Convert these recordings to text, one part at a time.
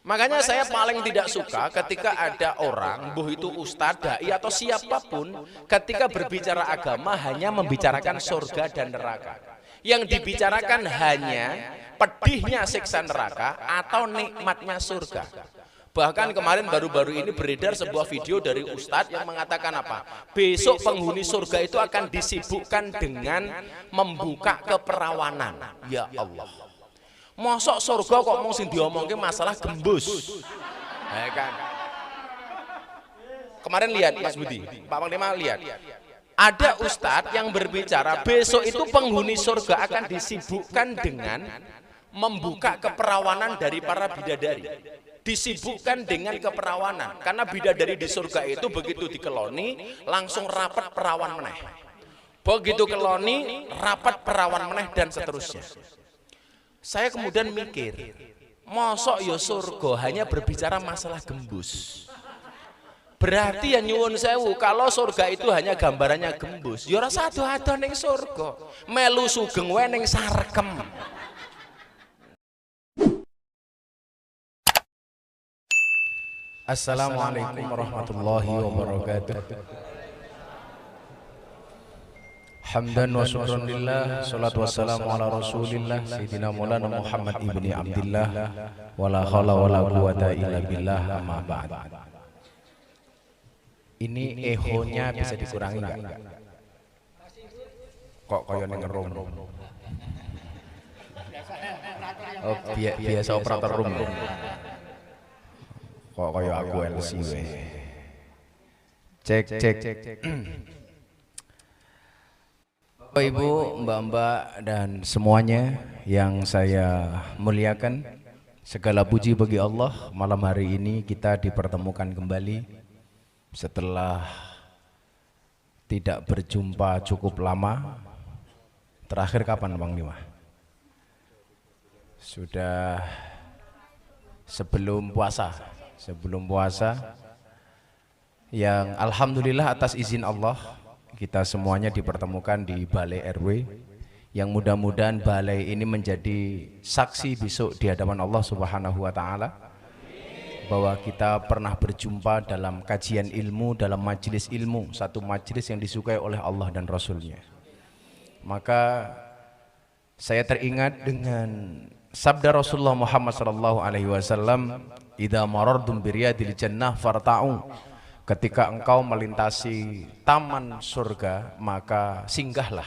Makanya saya paling tidak suka ketika ada orang, buh itu ustadz, dai atau siapapun, ketika berbicara agama hanya membicarakan surga dan neraka. Yang dibicarakan hanya pedihnya siksa neraka atau nikmatnya surga. Bahkan kemarin baru-baru ini beredar sebuah video dari ustadz yang mengatakan apa? Besok penghuni surga itu akan disibukkan dengan membuka keperawanan. Ya Allah. Mosok surga kok mau sing diomongke masalah gembus. Kan. Kemarin lihat Mas Budi, Pak Panglima lihat. Ada ustadz yang berbicara besok itu penghuni surga akan disibukkan dengan membuka keperawanan dari para bidadari. Disibukkan dengan keperawanan karena bidadari di surga itu begitu dikeloni langsung rapat perawan meneh. Begitu keloni rapat perawan meneh dan seterusnya. Saya kemudian mikir, mosok yo surga hanya berbicara masalah gembus. Berarti ya nyuwun sewu, kalau surga itu hanya gambarannya gembus, ya ora sado-ado ning surga. Melu sugeng wae ning sarkem. Assalamualaikum warahmatullahi wabarakatuh. Hamdan wa syukran lillah, salatu wassalamu ala rasulillah, Sayyidina Maulana Muhammad ibni Abdillah, wala khawla wala quwata illa billah, amma ba'd. Ini ehonya bisa dikurangi enggak? Kok kaya ngerum? Oh, biasa operator room. Kok kaya aku LC we. Cek. Bapak Ibu, Mbak-mbak dan semuanya yang saya muliakan, segala puji bagi Allah. Malam hari ini kita dipertemukan kembali setelah tidak berjumpa cukup lama. Terakhir kapan Bang Lima? Sudah sebelum puasa. Yang alhamdulillah atas izin Allah kita semuanya dipertemukan di Balai RW, yang mudah-mudahan balai ini menjadi saksi besok di hadapan Allah Subhanahu wa taala bahwa kita pernah berjumpa dalam kajian ilmu, dalam majelis ilmu, satu majelis yang disukai oleh Allah dan Rasulnya. Maka saya teringat dengan sabda Rasulullah Muhammad SAW, idza marartum biriyadil jannah farta'u. Ketika engkau melintasi taman surga, maka singgahlah.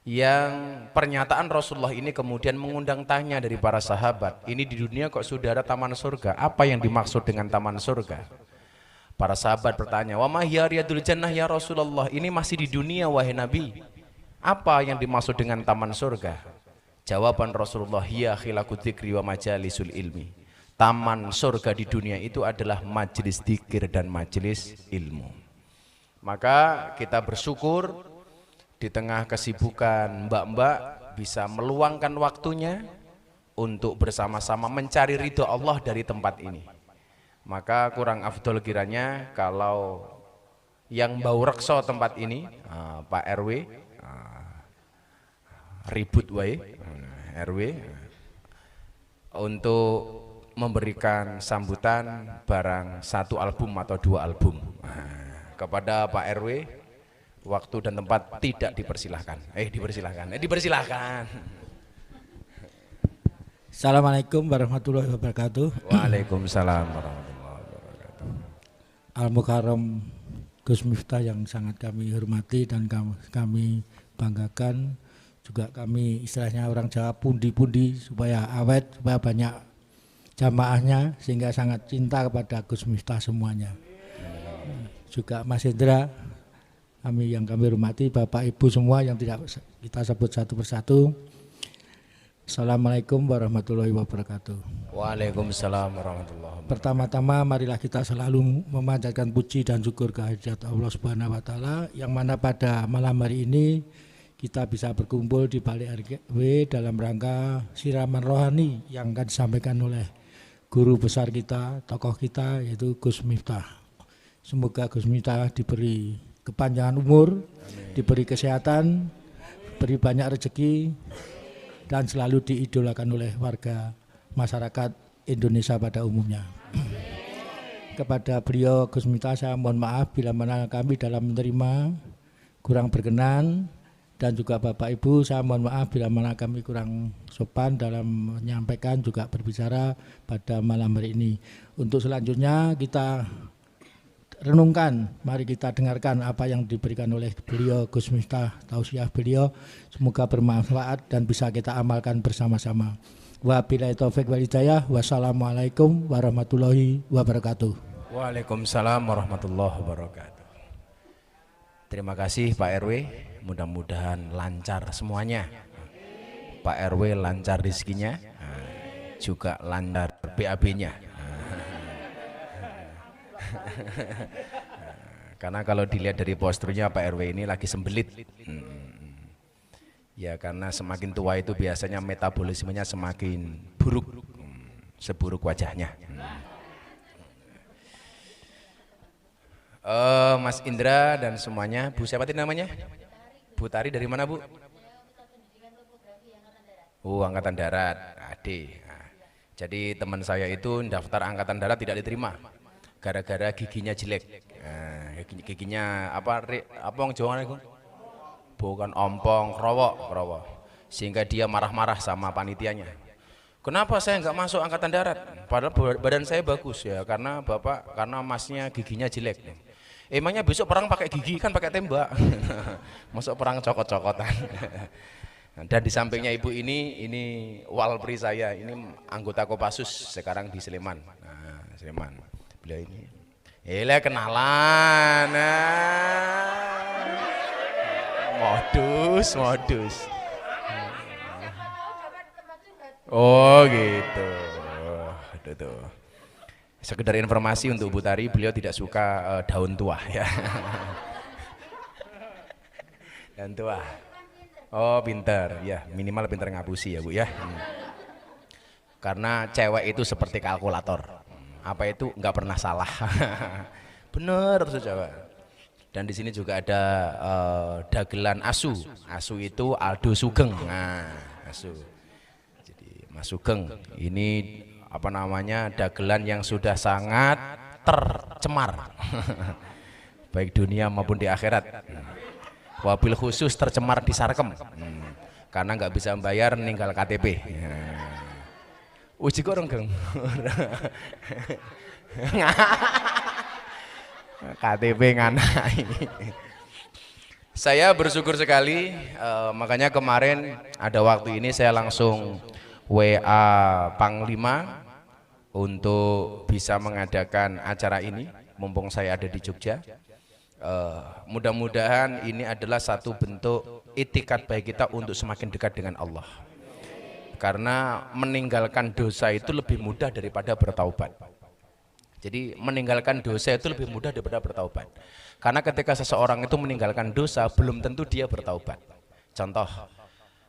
Yang pernyataan Rasulullah ini kemudian mengundang tanya dari para sahabat, ini di dunia kok sudah ada taman surga, apa yang dimaksud dengan taman surga? Para sahabat bertanya, wa ma hiya riyadul jannah ya Rasulullah, ini masih di dunia wahai Nabi, apa yang dimaksud dengan taman surga? Jawaban Rasulullah, hiya khilaqu dzikri wa majalisul ilmi. Taman surga di dunia itu adalah majelis dzikir dan majelis ilmu. Maka kita bersyukur di tengah kesibukan mbak-mbak bisa meluangkan waktunya untuk bersama-sama mencari ridho Allah dari tempat ini. Maka kurang afdol kiranya kalau yang bau rekso tempat ini, Pak RW, ribut wae, RW, untuk memberikan sambutan barang satu album atau dua album. Kepada Pak RW, waktu dan tempat tidak dipersilahkan. Dipersilahkan. Assalamualaikum warahmatullahi wabarakatuh. Waalaikumsalam warahmatullahi wabarakatuh. Al-Mukarram Gus Miftah yang sangat kami hormati dan kami banggakan. Juga kami istilahnya orang Jawa pundi-pundi supaya awet, supaya banyak jamaahnya, sehingga sangat cinta kepada Gus Miftah semuanya. Juga Mas Hendra, yang kami hormati, Bapak Ibu semua yang tidak kita sebut satu persatu. Assalamualaikum warahmatullahi wabarakatuh. Waalaikumsalam warahmatullahi wabarakatuh. Pertama-tama marilah kita selalu memanjatkan puji dan syukur kehadirat Allah Subhanahu wa taala, yang mana pada malam hari ini kita bisa berkumpul di Balai RW dalam rangka siraman rohani yang akan disampaikan oleh guru besar kita, tokoh kita, yaitu Gus Miftah. Semoga Gus Miftah diberi kepanjangan umur, amin, diberi kesehatan, beri banyak rezeki, dan selalu diidolakan oleh warga masyarakat Indonesia pada umumnya. Kepada beliau Gus Miftah saya mohon maaf bila mana kami dalam menerima kurang berkenan, dan juga Bapak Ibu saya mohon maaf bila mana kami kurang sopan dalam menyampaikan juga berbicara pada malam hari ini. Untuk selanjutnya kita renungkan, mari kita dengarkan apa yang diberikan oleh beliau Gus Miftah, tausiah beliau, semoga bermanfaat dan bisa kita amalkan bersama-sama. Wabillahi taufik wal hidayah. Wassalamualaikum warahmatullahi wabarakatuh. Waalaikumsalam warahmatullahi wabarakatuh. Terima kasih Pak RW, mudah-mudahan lancar semuanya. Pak RW lancar rezekinya, juga lancar BAB-nya. Karena kalau dilihat dari posturnya Pak RW ini lagi sembelit. Ya karena semakin tua itu biasanya metabolismenya semakin buruk, seburuk wajahnya. Mas Indra dan semuanya, Bu siapa tadi namanya? Bu Tari dari mana Bu? Angkatan Darat, Ade. Nah, jadi teman saya itu daftar Angkatan Darat tidak diterima, gara-gara giginya jelek. Nah, giginya apa yang Jawa itu? Bukan ompong, kerowok. Sehingga dia marah-marah sama panitianya. Kenapa saya nggak masuk Angkatan Darat? Padahal badan saya bagus ya, karena masnya giginya jelek. Emangnya besok perang pakai gigi, kan pakai tembak. Masuk perang cokot-cokotan. Dan di sampingnya ibu ini walpri saya, ini anggota Kopassus sekarang di Sleman. Nah, Sleman. Beliau ini. Kenalan. Modus. Oh gitu. Tuh. Sekedar informasi untuk Bu Tari, beliau tidak suka daun tua ya. Daun tua. Oh pinter ya, minimal pinter ngapusi ya Bu ya. Karena cewek itu seperti kalkulator. Apa itu nggak pernah salah. Bener saja. Dan di sini juga ada dagelan asu. Asu itu Aldo Sugeng. Nah, asu. Jadi Mas Sugeng ini apa namanya, dagelan yang sudah sangat tercemar. Baik dunia maupun di akhirat. Wabil khusus tercemar di Sarkem. Karena nggak bisa membayar, ninggal KTP. Uji korong Geng. KTP nganai. Saya bersyukur sekali, makanya kemarin ada waktu ini saya langsung WA Panglima untuk bisa mengadakan acara ini, mumpung saya ada di Jogja. Mudah-mudahan ini adalah satu bentuk itikat baik kita untuk semakin dekat dengan Allah. Karena meninggalkan dosa itu lebih mudah daripada bertaubat. Jadi meninggalkan dosa itu lebih mudah daripada bertaubat. Karena ketika seseorang itu meninggalkan dosa, belum tentu dia bertaubat. Contoh,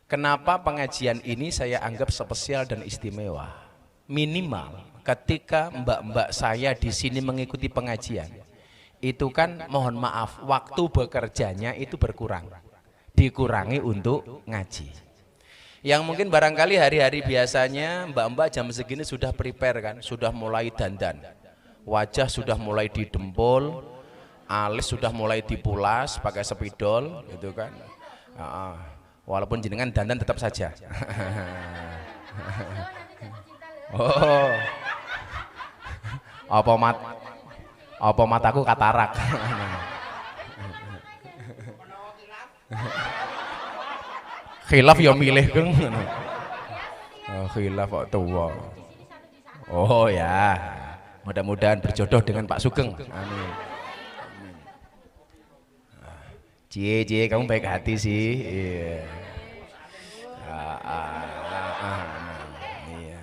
kenapa pengajian ini saya anggap spesial dan istimewa? Minimal ketika mbak-mbak saya di sini mengikuti pengajian, itu kan mohon maaf, waktu bekerjanya itu berkurang. Dikurangi untuk ngaji. Yang mungkin barangkali hari-hari biasanya mbak-mbak jam segini sudah prepare kan, sudah mulai dandan. Wajah sudah mulai didempul, alis sudah mulai dipulas pakai spidol gitu kan. Walaupun jenengan dandan tetap saja. Oh. Apa mataku katarak. Khilaf ya milih Geng. Oh, khilaf kok tua. Oh ya. Mudah-mudahan berjodoh dengan Pak Sugeng. Amin. Cie, kamu baik hati sih. Iya. Iya.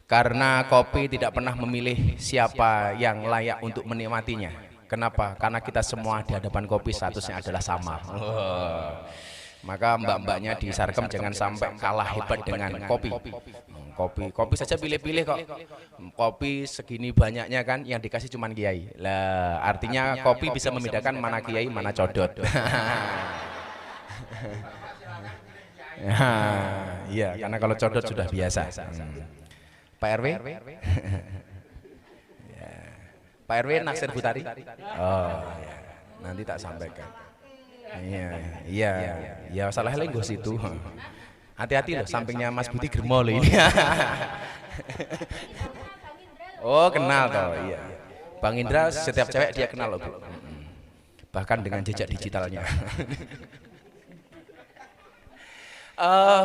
Karena kopi tidak pernah memilih siapa yang layak untuk menikmatinya. Kenapa? Karena kita semua di hadapan kopi statusnya adalah sama. Maka mbak-mbaknya di Sarkem jangan sampai kalah hebat dengan kopi. Kopi saja pilih-pilih kok. Kopi segini banyaknya kan, yang dikasih cuma kiai. Lah, artinya kopi bisa membedakan mana kiai, mana codot. Ya, iya, karena kalau codot sudah biasa. Pak RW? Ya. Pak RW naksir Butari? Oh, ya. Nanti tak sampaikan. Iya, iya, ya salah lenggos itu. Hati-hati loh, sampingnya Mas Buti Germo loh ini. Oh, kenal toh, iya. Bang Indra setiap cewek dia kenal loh, Bu. Bahkan dengan jejak digitalnya.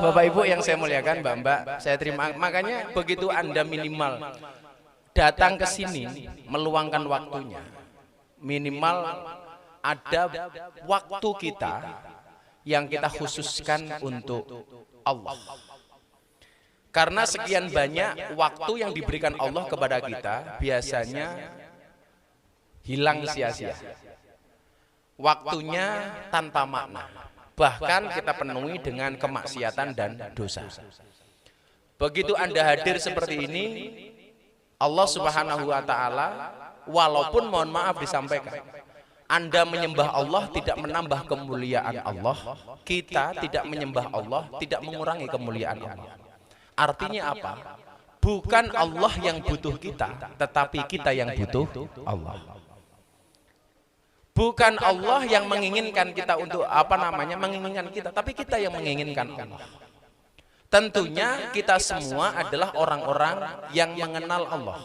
Bapak Ibu yang saya muliakan, Mbak-mbak, saya terima. Makanya begitu Anda minimal datang ke sini, meluangkan waktunya, minimal ada waktu kita yang kita khususkan untuk Allah. Karena sekian banyak waktu yang diberikan Allah kepada kita biasanya hilang sia-sia. Waktunya tanpa makna. Bahkan kita penuhi dengan kemaksiatan dan dosa. Begitu Anda hadir seperti ini, Allah Subhanahu wa taala, walaupun mohon maaf disampaikan, Anda menyembah Allah tidak menambah kemuliaan Allah, kita tidak menyembah Allah tidak mengurangi kemuliaan Allah. Artinya apa? Bukan Allah yang butuh kita, tetapi kita yang butuh Allah. Bukan Allah yang menginginkan kita untuk menginginkan kita, tapi kita yang menginginkan Allah. Tentunya kita semua adalah orang-orang yang mengenal Allah.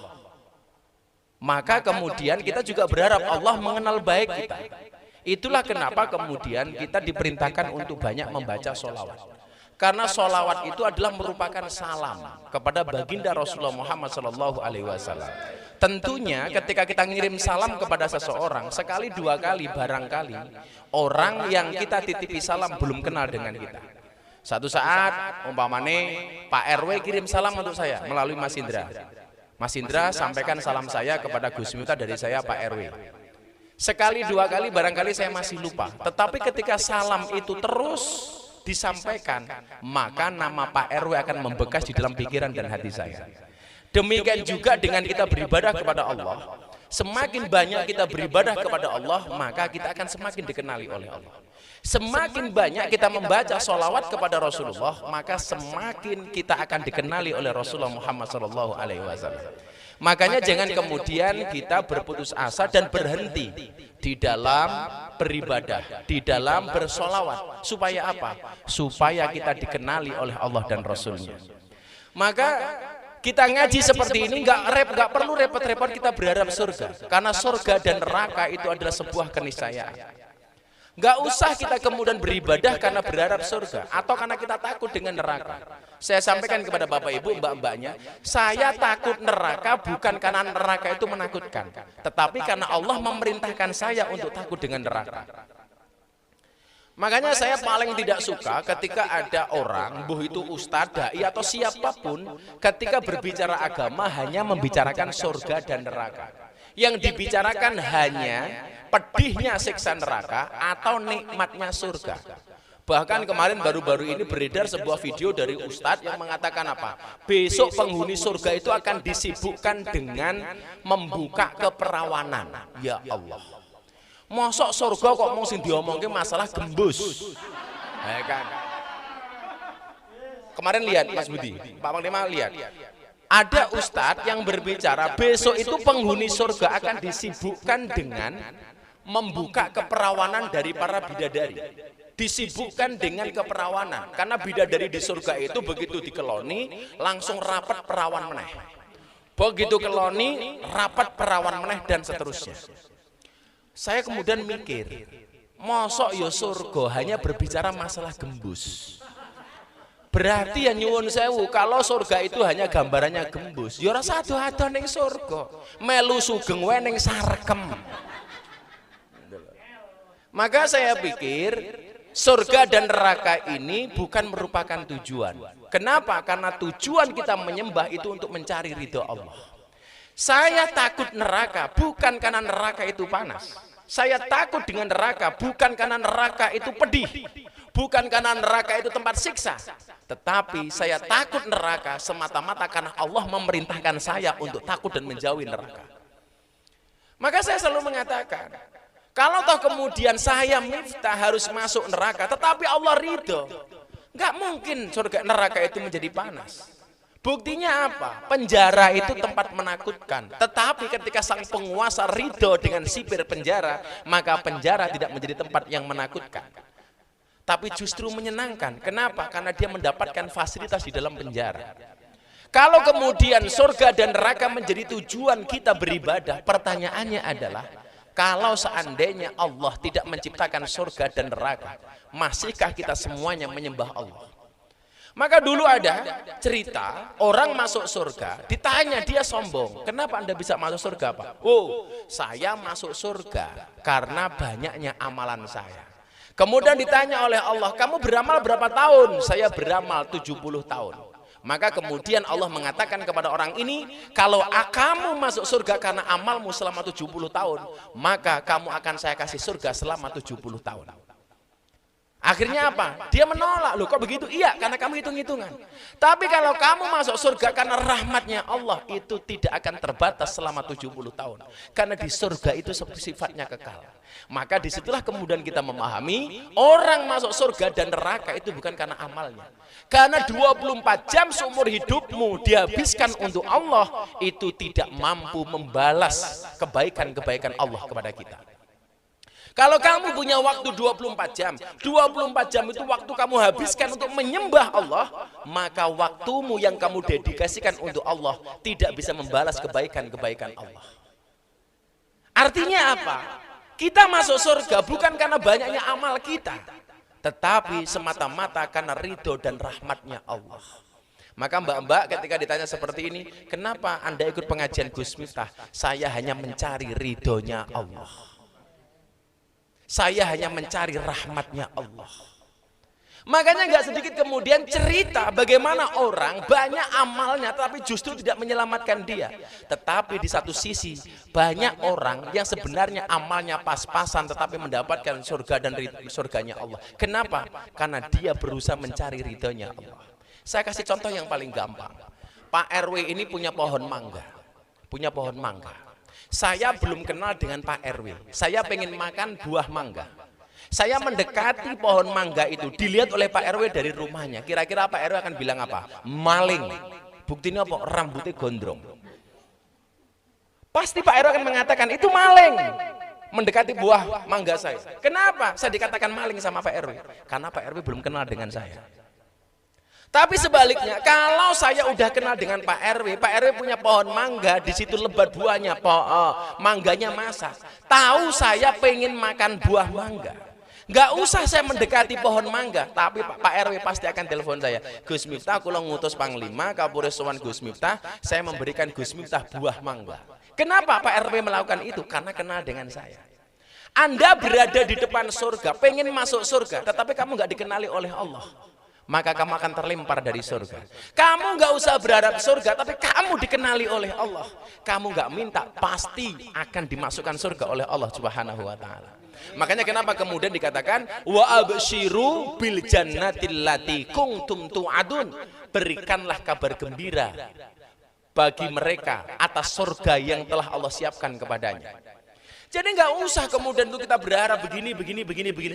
Maka kemudian kita juga berharap Allah mengenal baik kita. Itulah kenapa kemudian kita diperintahkan untuk banyak membaca sholawat. Karena sholawat itu adalah merupakan salam kepada baginda Rasulullah Muhammad SAW. Tentunya ketika kita ngirim salam kepada seseorang, sekali dua kali barangkali orang yang kita titipi salam belum kenal dengan kita. Satu saat umpamane Pak RW kirim salam untuk saya melalui Mas Indra. Mas Indra sampaikan salam saya kepada Gus Miftah dari saya Pak RW. Sekali dua kali barangkali saya masih lupa. Tetapi ketika salam itu terus disampaikan, maka nama Pak RW akan membekas di dalam pikiran dan hati saya. Demikian juga dengan kita beribadah kepada Allah. Semakin banyak kita beribadah kepada Allah, maka kita akan semakin dikenali oleh Allah. Semakin banyak kita membaca sholawat kepada Rasulullah, maka semakin kita akan dikenali oleh Rasulullah Muhammad SAW. Makanya jangan kemudian kita berputus asa dan berhenti di dalam beribadah, di dalam bersolawat. Supaya apa? Supaya kita dikenali oleh Allah dan Rasulnya. Maka kita ngaji seperti ini nggak perlu repot-repot kita berharap surga. Karena surga dan neraka itu adalah sebuah keniscayaan. Nggak usah kita kemudian beribadah karena berharap surga atau karena kita takut dengan neraka. Saya sampaikan kepada Bapak Ibu, mbak-mbaknya, saya takut neraka bukan karena neraka itu menakutkan, tetapi karena Allah memerintahkan saya untuk takut dengan neraka. Makanya saya paling tidak suka ketika ada orang, buh itu ustadz, dai atau siapapun, ketika berbicara agama hanya membicarakan surga dan neraka. Yang dibicarakan hanya pedihnya siksa neraka atau nikmatnya surga. Bahkan kemarin baru-baru ini beredar sebuah video dari ustadz yang mengatakan apa? Besok penghuni surga itu akan disibukkan dengan membuka keperawanan. Ya Allah. Mosok surga kok mesti diomongin masalah gembus. Ya kan? Kemarin lihat Mas Budi, Pak Panglima lihat. Ada ustadz yang berbicara besok itu penghuni surga akan disibukkan dengan membuka keperawanan dari para bidadari. Disibukkan dengan keperawanan. Karena bidadari di surga itu begitu dikeloni langsung rapat perawan meneh. Begitu keloni rapat perawan meneh dan seterusnya. Saya kemudian mikir, mosok yo surga hanya berbicara masalah gembus. Berarti ya nyuwun sewu, kalau surga itu hanya gambarannya gembus, ya ora sadu-adu ning surga. Melu sugeng wae ning sarkem. Maka saya pikir surga dan neraka ini bukan merupakan tujuan. Kenapa? Karena tujuan kita menyembah itu untuk mencari ridho Allah. Saya takut neraka bukan karena neraka itu panas. Saya takut dengan neraka bukan karena neraka itu pedih. Bukan karena neraka itu tempat siksa. Tetapi saya takut neraka semata-mata karena Allah memerintahkan saya untuk takut dan menjauhi neraka. Maka saya selalu mengatakan, kalau toh kemudian saya Miftah harus masuk neraka, tetapi Allah ridho. Nggak mungkin surga neraka itu menjadi panas. Buktinya apa? Penjara itu tempat menakutkan. Tetapi ketika sang penguasa ridho dengan sipir penjara, maka penjara tidak menjadi tempat yang menakutkan. Tapi justru menyenangkan. Kenapa? Karena dia mendapatkan fasilitas di dalam penjara. Kalau kemudian surga dan neraka menjadi tujuan kita beribadah, pertanyaannya adalah, kalau seandainya Allah tidak menciptakan surga dan neraka, masihkah kita semuanya menyembah Allah? Maka dulu ada cerita orang masuk surga, ditanya dia sombong, kenapa Anda bisa masuk surga Pak? Oh, saya masuk surga karena banyaknya amalan saya. Kemudian ditanya oleh Allah, kamu beramal berapa tahun? Saya beramal 70 tahun. Maka kemudian Allah mengatakan kepada orang ini, kalau kamu masuk surga karena amalmu selama 70 tahun, maka kamu akan saya kasih surga selama 70 tahun. Akhirnya apa? Dia menolak. Loh kok begitu? Iya, karena kamu hitung-hitungan. Tapi kalau kamu masuk surga karena rahmatnya Allah, itu tidak akan terbatas selama 70 tahun. Karena di surga itu sifatnya kekal. Maka disitulah kemudian kita memahami, orang masuk surga dan neraka itu bukan karena amalnya. Karena 24 jam seumur hidupmu dihabiskan untuk Allah, itu tidak mampu membalas kebaikan-kebaikan Allah kepada kita. Kalau kamu punya waktu 24 jam, 24 jam itu waktu kamu habiskan untuk menyembah Allah, maka waktumu yang kamu dedikasikan untuk Allah tidak bisa membalas kebaikan-kebaikan Allah. Artinya apa? Kita masuk surga bukan karena banyaknya amal kita, tetapi semata-mata karena ridho dan rahmatnya Allah. Maka mbak-mbak ketika ditanya seperti ini, kenapa Anda ikut pengajian Gus Miftah? Saya hanya mencari ridhonya Allah. Saya hanya mencari rahmatnya Allah. Makanya nggak sedikit kemudian cerita bagaimana orang banyak amalnya tapi justru tidak menyelamatkan dia. Tetapi di satu sisi banyak orang yang sebenarnya amalnya pas-pasan tetapi mendapatkan surga dan surganya Allah. Kenapa? Karena dia berusaha mencari ridhonya Allah. Saya kasih contoh yang paling gampang. Pak RW ini punya pohon mangga. Punya pohon mangga. Saya belum kenal dengan Pak RW. Saya pengen makan buah mangga. Saya mendekati pohon mangga itu, dilihat oleh Pak RW dari rumahnya. Kira-kira Pak RW akan bilang apa? Maling. Buktinya apa? Rambutnya gondrong. Pasti Pak RW akan mengatakan itu maling. Mendekati buah mangga saya. Kenapa saya dikatakan maling sama Pak RW? Karena Pak RW belum kenal dengan saya. Tapi sebaliknya, kalau saya udah kenal dengan Pak RW punya pohon mangga, di situ lebat buahnya, mangganya masak. Tahu saya pengen makan buah mangga. Nggak usah saya mendekati pohon mangga, tapi Pak RW pasti akan telepon saya. Gus Miftah, kalau ngutus Panglima, Kapolres Sowan Gus Miftah, saya memberikan Gus Miftah buah mangga. Kenapa Pak RW melakukan itu? Karena kenal dengan saya. Anda berada di depan surga, pengen masuk surga, tetapi kamu nggak dikenali oleh Allah. Maka kamu akan terlempar dari surga. Kamu nggak usah berharap surga, tapi kamu dikenali oleh Allah. Kamu nggak minta, pasti akan dimasukkan surga oleh Allah Subhanahu wa Ta'ala. Makanya kenapa kemudian dikatakan wa absyiru bil jannatil lati kuntum tu'adun, berikanlah kabar gembira bagi mereka atas surga yang telah Allah siapkan kepadanya. Jadi nggak usah kemudian itu kita berharap begini.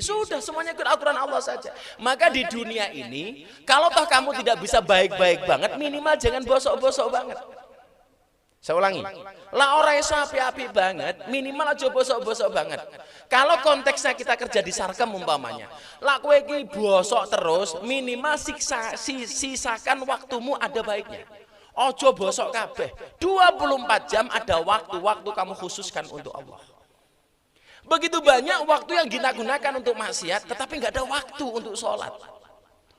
Sudah semuanya ikut aturan Allah saja. Maka di dunia ini, kalau toh kamu tidak bisa baik-baik banget, minimal jangan bosok-bosok banget. Saya ulangi, lah orang yang api-api banget, minimal aja bosok-bosok banget. Kalau konteksnya kita kerja di Sarkem umpamanya, lah kowe iki bosok terus, minimal sisakan waktumu ada baiknya. Ojo bosok kabeh. 24 jam ada waktu kamu khususkan untuk Allah. Begitu banyak waktu yang kita gunakan untuk maksiat, tetapi nggak ada waktu untuk sholat.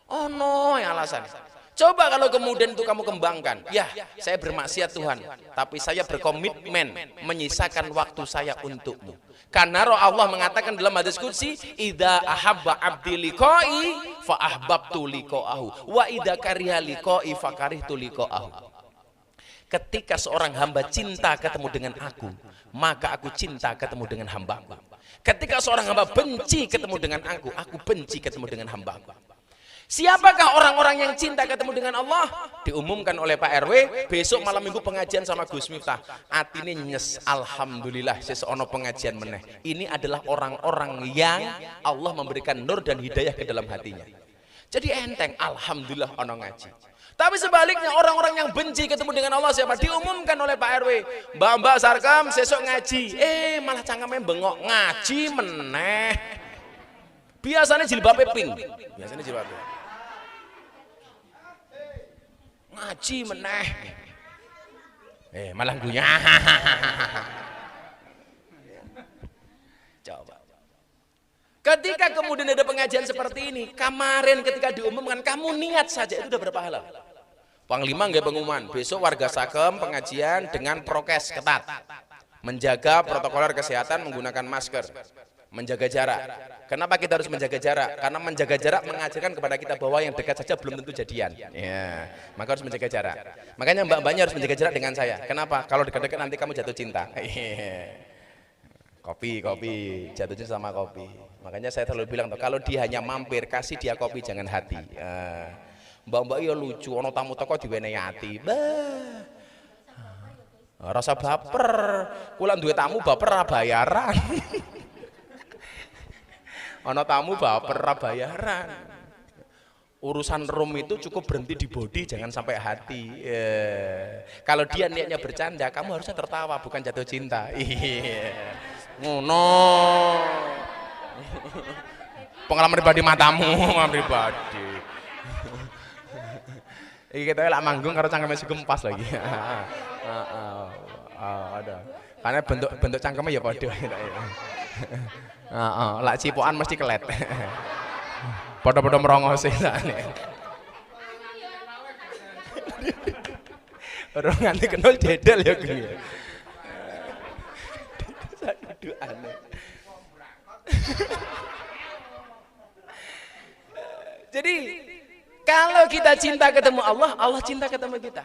Oh no, yang alasan. Coba kalau kemudian itu kamu kembangkan, ya saya bermaksiat Tuhan, tapi saya berkomitmen menyisakan waktu saya untukmu. Karena roh Allah mengatakan dalam hadis qudsi, idza ahabba abdi liqai fa ahbabtu liqa'ahu wa idza kariha liqai fa karihtu liqa'ahu. Ketika seorang hamba cinta ketemu dengan aku, maka aku cinta ketemu dengan hambaku. Ketika seorang hamba benci ketemu dengan aku benci ketemu dengan hambaku. Siapakah orang-orang yang cinta ketemu dengan Allah? Diumumkan oleh Pak RW, besok malam minggu pengajian sama Gus Miftah. Atine nyes, alhamdulillah seseorang pengajian meneh. Ini adalah orang-orang yang Allah memberikan nur dan hidayah ke dalam hatinya. Jadi enteng, alhamdulillah ono ngaji. Tapi sebaliknya orang-orang yang benci ketemu dengan Allah siapa? Diumumkan oleh Pak RW, Mbak Sarkam sesok ngaji. Malah cangkeme bengok, ngaji meneh. Biasanya jilbabe pink. Biasanya jilbabe. Ngaji meneh. Malah gunya. Coba. Ketika kemudian ada pengajian seperti ini, kemarin ketika diumumkan kamu niat saja itu udah berpahala. Panglima nggak pengumuman, besok warga Sakem pengajian dengan prokes ketat, menjaga protokoler kesehatan menggunakan masker, menjaga jarak. Kenapa kita harus menjaga jarak? Karena menjaga jarak mengajarkan kepada kita bahwa yang dekat saja belum tentu jadian. Ya, maka harus menjaga jarak. Makanya mbak-mbaknya harus menjaga jarak dengan saya. Kenapa? Kalau dekat-dekat nanti kamu jatuh cinta. Kopi, jatuh cinta sama kopi. Makanya saya selalu bilang, kalau dia hanya mampir, kasih dia kopi, jangan hati. Mbak-mbak ya lucu, ono tamu toko diwenehi ati. Rasa baper, kula duwe tamu baper ra bayaran. Ono tamu baper ra bayaran. Urusan room itu cukup berhenti di body, jangan sampai hati. Kalau dia niatnya bercanda, kamu harusnya tertawa, bukan jatuh cinta. Ngono. Pengalaman pribadi matamu, pribadi. Iki kita lak manggung karo cangkeme sugem pas lagi. Ada. Karena bentuk cangkeme ya padha. Lak cipokan mesti kelet. Padha-padha merongose sakne. Ora nganti kenal jedel ya kuwi. Sadudukane. Jadi kalau kita cinta ketemu Allah, Allah cinta ketemu kita.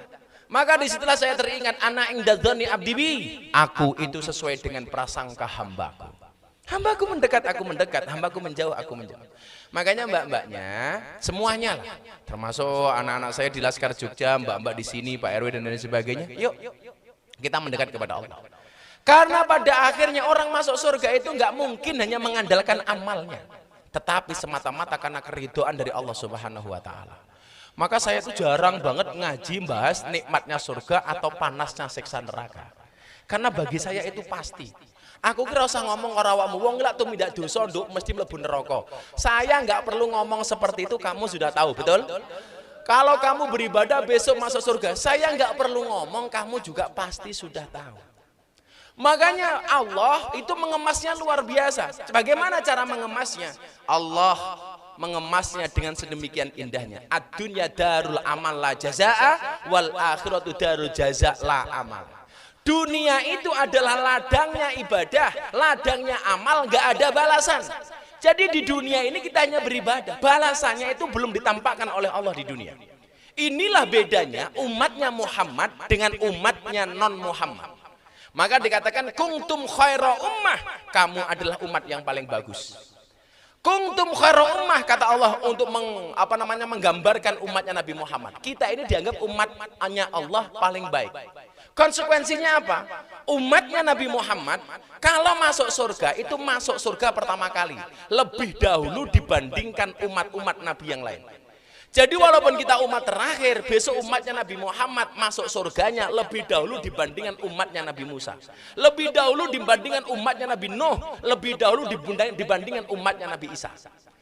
Maka disitulah saya teringat, ana inda dzanni abdi bi, aku itu sesuai dengan prasangka hambaku. Hambaku mendekat, aku mendekat. Hambaku menjauh, aku menjauh. Makanya mbak-mbaknya semuanya lah, termasuk anak-anak saya di Laskar Jogja, mbak-mbak di sini, Pak RW dan lain sebagainya. Yuk kita mendekat kepada Allah. Karena pada akhirnya orang masuk surga itu nggak mungkin hanya mengandalkan amalnya, tetapi semata-mata karena keridhaan dari Allah Subhanahu wa taala. Maka saya itu jarang banget ngaji bahas nikmatnya surga atau panasnya siksa neraka. Karena bagi saya itu pasti. Aku kira usah ngomong ora awakmu wong lak tumindak dosa nduk mesti mlebu neraka. Saya nggak perlu ngomong seperti itu, kamu sudah tahu, betul? Kalau kamu beribadah besok masuk surga, saya nggak perlu ngomong, kamu juga pasti sudah tahu. Makanya Allah itu mengemasnya luar biasa. Bagaimana cara mengemasnya? Allah mengemasnya dengan sedemikian indahnya. Ad-dunya darul amal la jazaa wal akhiratu darul jazaa la amal. Dunia itu adalah ladangnya ibadah, ladangnya amal, nggak ada balasan. Jadi di dunia ini kita hanya beribadah, balasannya itu belum ditampakkan oleh Allah di dunia. Inilah bedanya umatnya Muhammad dengan umatnya non Muhammad. Maka dikatakan kuntum khaira ummah, kamu adalah umat yang paling bagus. Kuntum khaira ummah kata Allah untuk menggambarkan umatnya Nabi Muhammad. Kita ini dianggap umatnya Allah paling baik. Konsekuensinya apa? Umatnya Nabi Muhammad kalau masuk surga itu masuk surga pertama kali lebih dahulu dibandingkan umat-umat Nabi yang lain. Jadi walaupun kita umat terakhir, besok umatnya Nabi Muhammad masuk surganya lebih dahulu dibandingkan umatnya Nabi Musa, lebih dahulu dibandingkan umatnya Nabi Nuh, lebih dahulu dibandingkan umatnya Nabi Isa.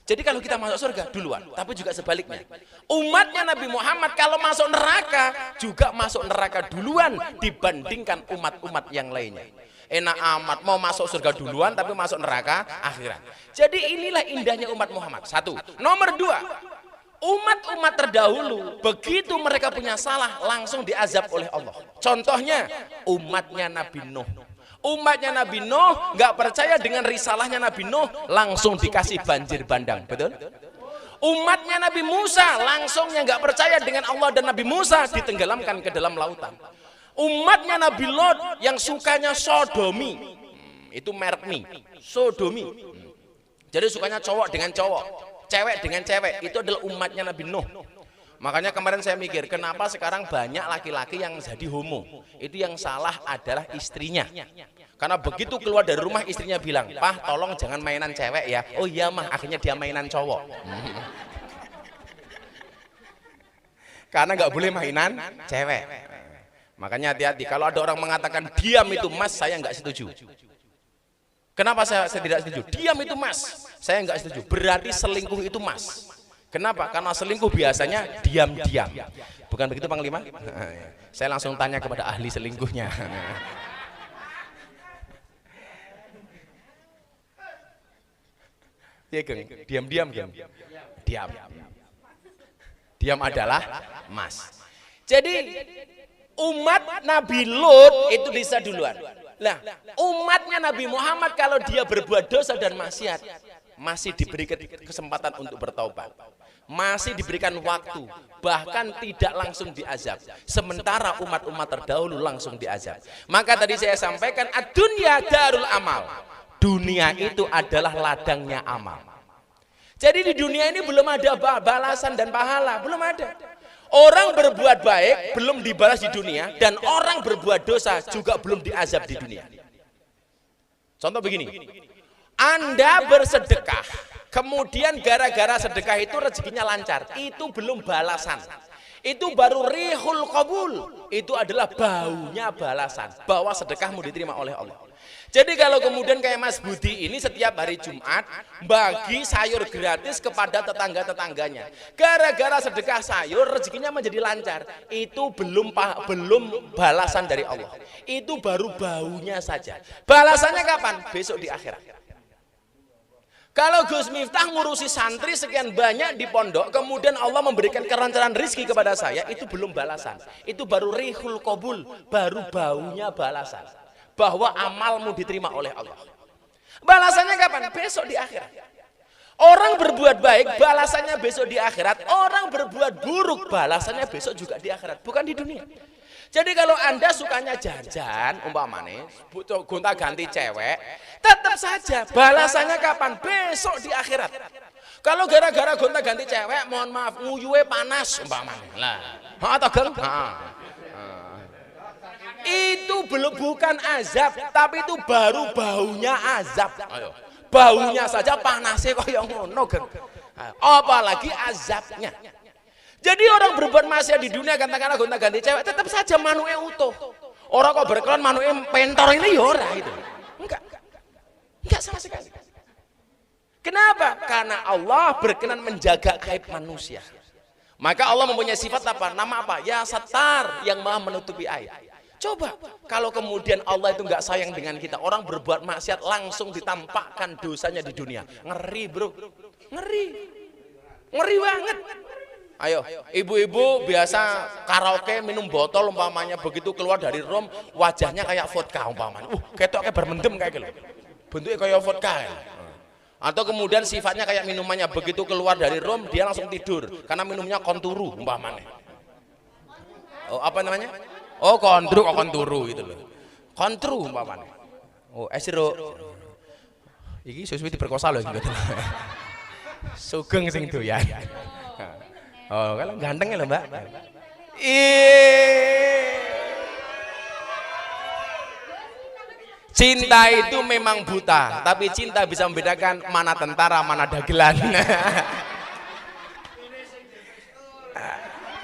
Jadi kalau kita masuk surga duluan, tapi juga sebaliknya. Umatnya Nabi Muhammad kalau masuk neraka juga masuk neraka duluan dibandingkan umat-umat yang lainnya. Enak amat mau masuk surga duluan tapi masuk neraka akhirat. Jadi inilah indahnya umat Muhammad. Satu. Nomor dua, umat-umat terdahulu begitu mereka punya salah langsung diazab oleh Allah. Contohnya umatnya Nabi Nuh. Umatnya Nabi Nuh nggak percaya dengan risalahnya Nabi Nuh, langsung dikasih banjir bandang, betul? Umatnya Nabi Musa langsungnya nggak percaya dengan Allah dan Nabi Musa, ditenggelamkan ke dalam lautan. Umatnya Nabi Lot yang sukanya sodomi, itu merek mie, sodomi. Jadi sukanya cowok dengan cowok, cewek dengan cewek, itu adalah umatnya Nabi Nuh. Makanya kemarin saya mikir, kenapa sekarang banyak laki-laki yang jadi homo? Itu yang salah adalah istrinya. Karena begitu keluar dari rumah istrinya bilang, "Pah, tolong jangan mainan cewek ya." Oh iya mah, akhirnya dia mainan cowok. Karena nggak boleh mainan cewek. Makanya hati-hati kalau ada orang mengatakan diam itu mas, saya nggak setuju. Kenapa saya tidak setuju? Diam itu mas, saya nggak setuju. Berarti selingkuh itu mas. Kenapa? Karena selingkuh biasanya diam-diam. Bukan begitu Panglima? Saya langsung tanya kepada ahli selingkuhnya. Ya geng, diam-diam geng. Diam. Diam adalah mas. Jadi umat Nabi Lut itu bisa duluan. Nah, umatnya Nabi Muhammad kalau dia berbuat dosa dan maksiat masih diberi kesempatan untuk bertaubat. Masih diberikan waktu, bahkan tidak langsung diazab. Sementara umat-umat terdahulu langsung diazab. Maka tadi saya sampaikan ad-dunya darul amal. Dunia itu adalah ladangnya amal. Jadi di dunia ini belum ada balasan dan pahala, belum ada. Orang berbuat baik belum dibalas di dunia, dan orang berbuat dosa juga belum diazab di dunia. Contoh begini, Anda bersedekah, kemudian gara-gara sedekah itu rezekinya lancar, itu belum balasan. Itu baru rihul qabul, itu adalah baunya balasan, bahwa sedekahmu diterima oleh Allah. Jadi kalau kemudian kayak Mas Budi ini setiap hari Jumat bagi sayur gratis kepada tetangga-tetangganya, gara-gara sedekah sayur rezekinya menjadi lancar, itu belum balasan dari Allah, itu baru baunya saja. Balasannya kapan? Besok di akhirat. Kalau Gus Miftah ngurusi santri sekian banyak di pondok, kemudian Allah memberikan kelancaran rezeki kepada saya, itu belum balasan, itu baru rihul qabul, baru baunya balasan, bahwa amalmu diterima oleh Allah. Balasannya kapan? Besok di akhirat. Orang berbuat baik balasannya besok di akhirat, orang berbuat buruk balasannya besok juga di akhirat, bukan di dunia. Jadi kalau Anda sukanya jajan, umpamane gonta-ganti cewek, tetap saja balasannya kapan? Besok di akhirat. Kalau gara-gara gonta-ganti cewek, mohon maaf, nguyuwe panas umpamane. Lah, atau geng? Itu belum, bukan azab, tapi itu baru baunya azab. Ayo. Baunya saja panasnya kok yang ngono, geng. Apalagi azabnya. Jadi orang berbuat maksiat di dunia katakanlah gonta-ganti cewek, tetap saja manuke utuh. Orang kok berkelon manuke pentor ini ya ora gitu. Enggak sama sekali. Kenapa? Karena Allah berkenan menjaga aib manusia. Maka Allah mempunyai sifat apa? Nama apa? Ya Sattar, yang maha menutupi aib. Coba kalau kemudian Allah itu nggak sayang dengan kita, orang berbuat maksiat langsung ditampakkan dosanya di dunia. Ngeri bro, ngeri banget. Ayo, ibu-ibu biasa karaoke minum botol umpamanya, begitu keluar dari room wajahnya kayak vodka umpamanya. Ketoknya bermendem kayak gitu. Bentuknya kayak vodka. Ya. Atau kemudian sifatnya kayak minumannya, begitu keluar dari room dia langsung tidur karena minumnya konturu umpamanya. Oh, apa namanya? Oh, konturu gitu loh. Kontru umpamanya. Oh, esiro. Iki suwi diperkosa loh gitu. Sugeng sing doyan. Oh, kalau ganteng ya loh Mbak. Cinta itu memang buta, tapi cinta bisa membedakan mana tentara, mana dagelan.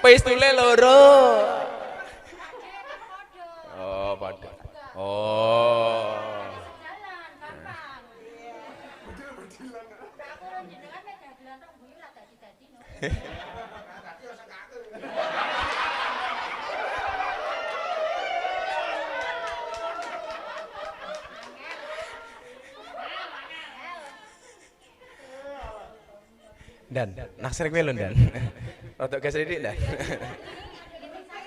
Pistule loro. Oh, pada. Oh. Dan naksir kowe lho Dan. Rodok gas sithik Dan.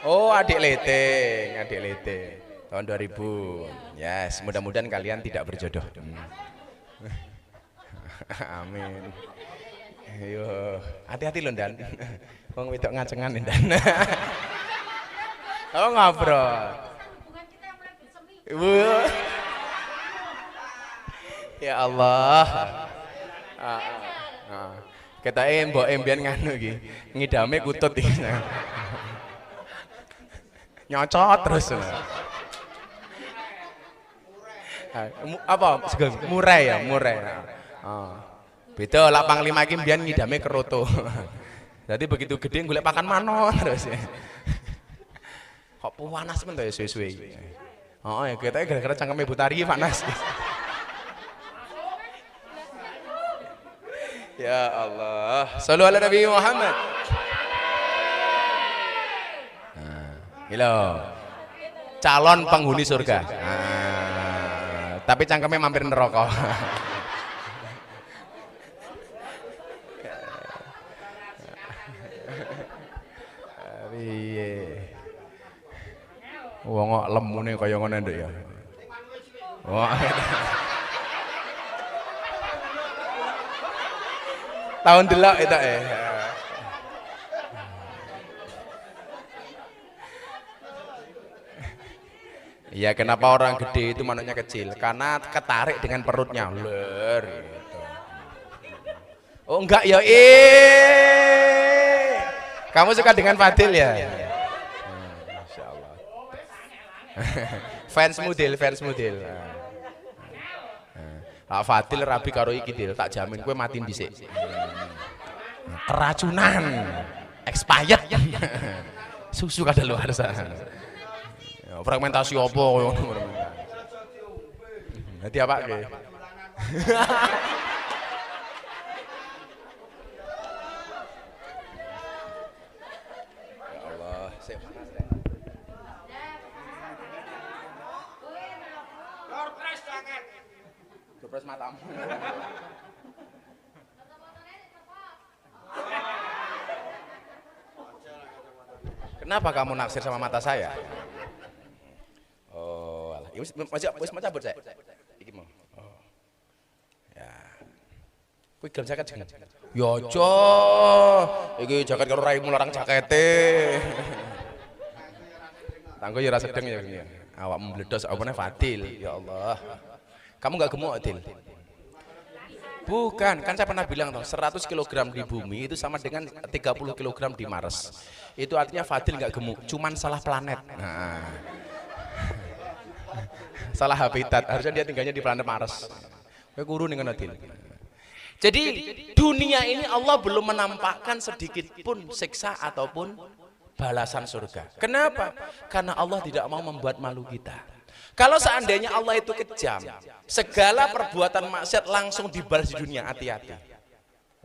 Oh, adik leting tahun 2000. Yes, mudah-mudahan kalian tidak berjodoh. Amin. Ayo, hati-hati lho Dan. Wong wedok ngacengan Dan. Oh, ngobrol. Ya Allah. Kita mbok embian nganu iki, ngidame kutut iki. Nyocot terus. Apa? Murai ya, murai. Beda lah Panglima iki mbiyen ngidame keroto. Jadi begitu gede golek pakan mano terus. Kok panas men to ya suwe-suwe. Oh ya kita gara-gara cangkeme Butari panas. Ya Allah. Shallu ala Nabi Muhammad. Halo. Calon penghuni surga. Tapi cangkeme mampir neraka. Wong kok lemune kaya ngono nduk ya. Wah. Tahun delok itu Ya kenapa orang gede itu manuknya kecil? Karena ketarik dengan perutnya. Ler gitu. Oh enggak ya Kamu suka dengan Fadil ya? Masya Allah. fans model. Fadil rabi karo iki Dil, tak jamin kowe mati dhisik. Keracunan, expired. Susu kadaluarsa. Fragmentasi apa ngono. Dadi apake? Ya Allah, sik panas rek. Dorpres jangan. Dorpres matamu. Kenapa kamu naksir sama mata saya? Oh, alah. Wis cabut saya. Iki mau. Oh. Ya. Kuwi gelem jaket jeneng. Ya aja. Iki jaket karo raimu larang jakete. Tanggo ya ora sedeng ya gini. Awakmu meledos opone Fadil. Ya Allah. Kamu enggak gemuk, Adil? Bukan, kan saya pernah bilang toh 100 kg di bumi itu sama dengan 30 kg di Mars. Itu artinya Fadil enggak gemuk, cuman salah planet. Nah. Salah habitat, harusnya dia tinggalnya di planet Mars. Kayak guru nih kan Adil. Jadi dunia ini Allah belum menampakkan sedikit pun siksa ataupun balasan surga. Kenapa? Karena Allah tidak mau membuat malu kita. Kalau seandainya Allah itu kejam, segala perbuatan maksiat langsung dibalas di dunia, hati-hati.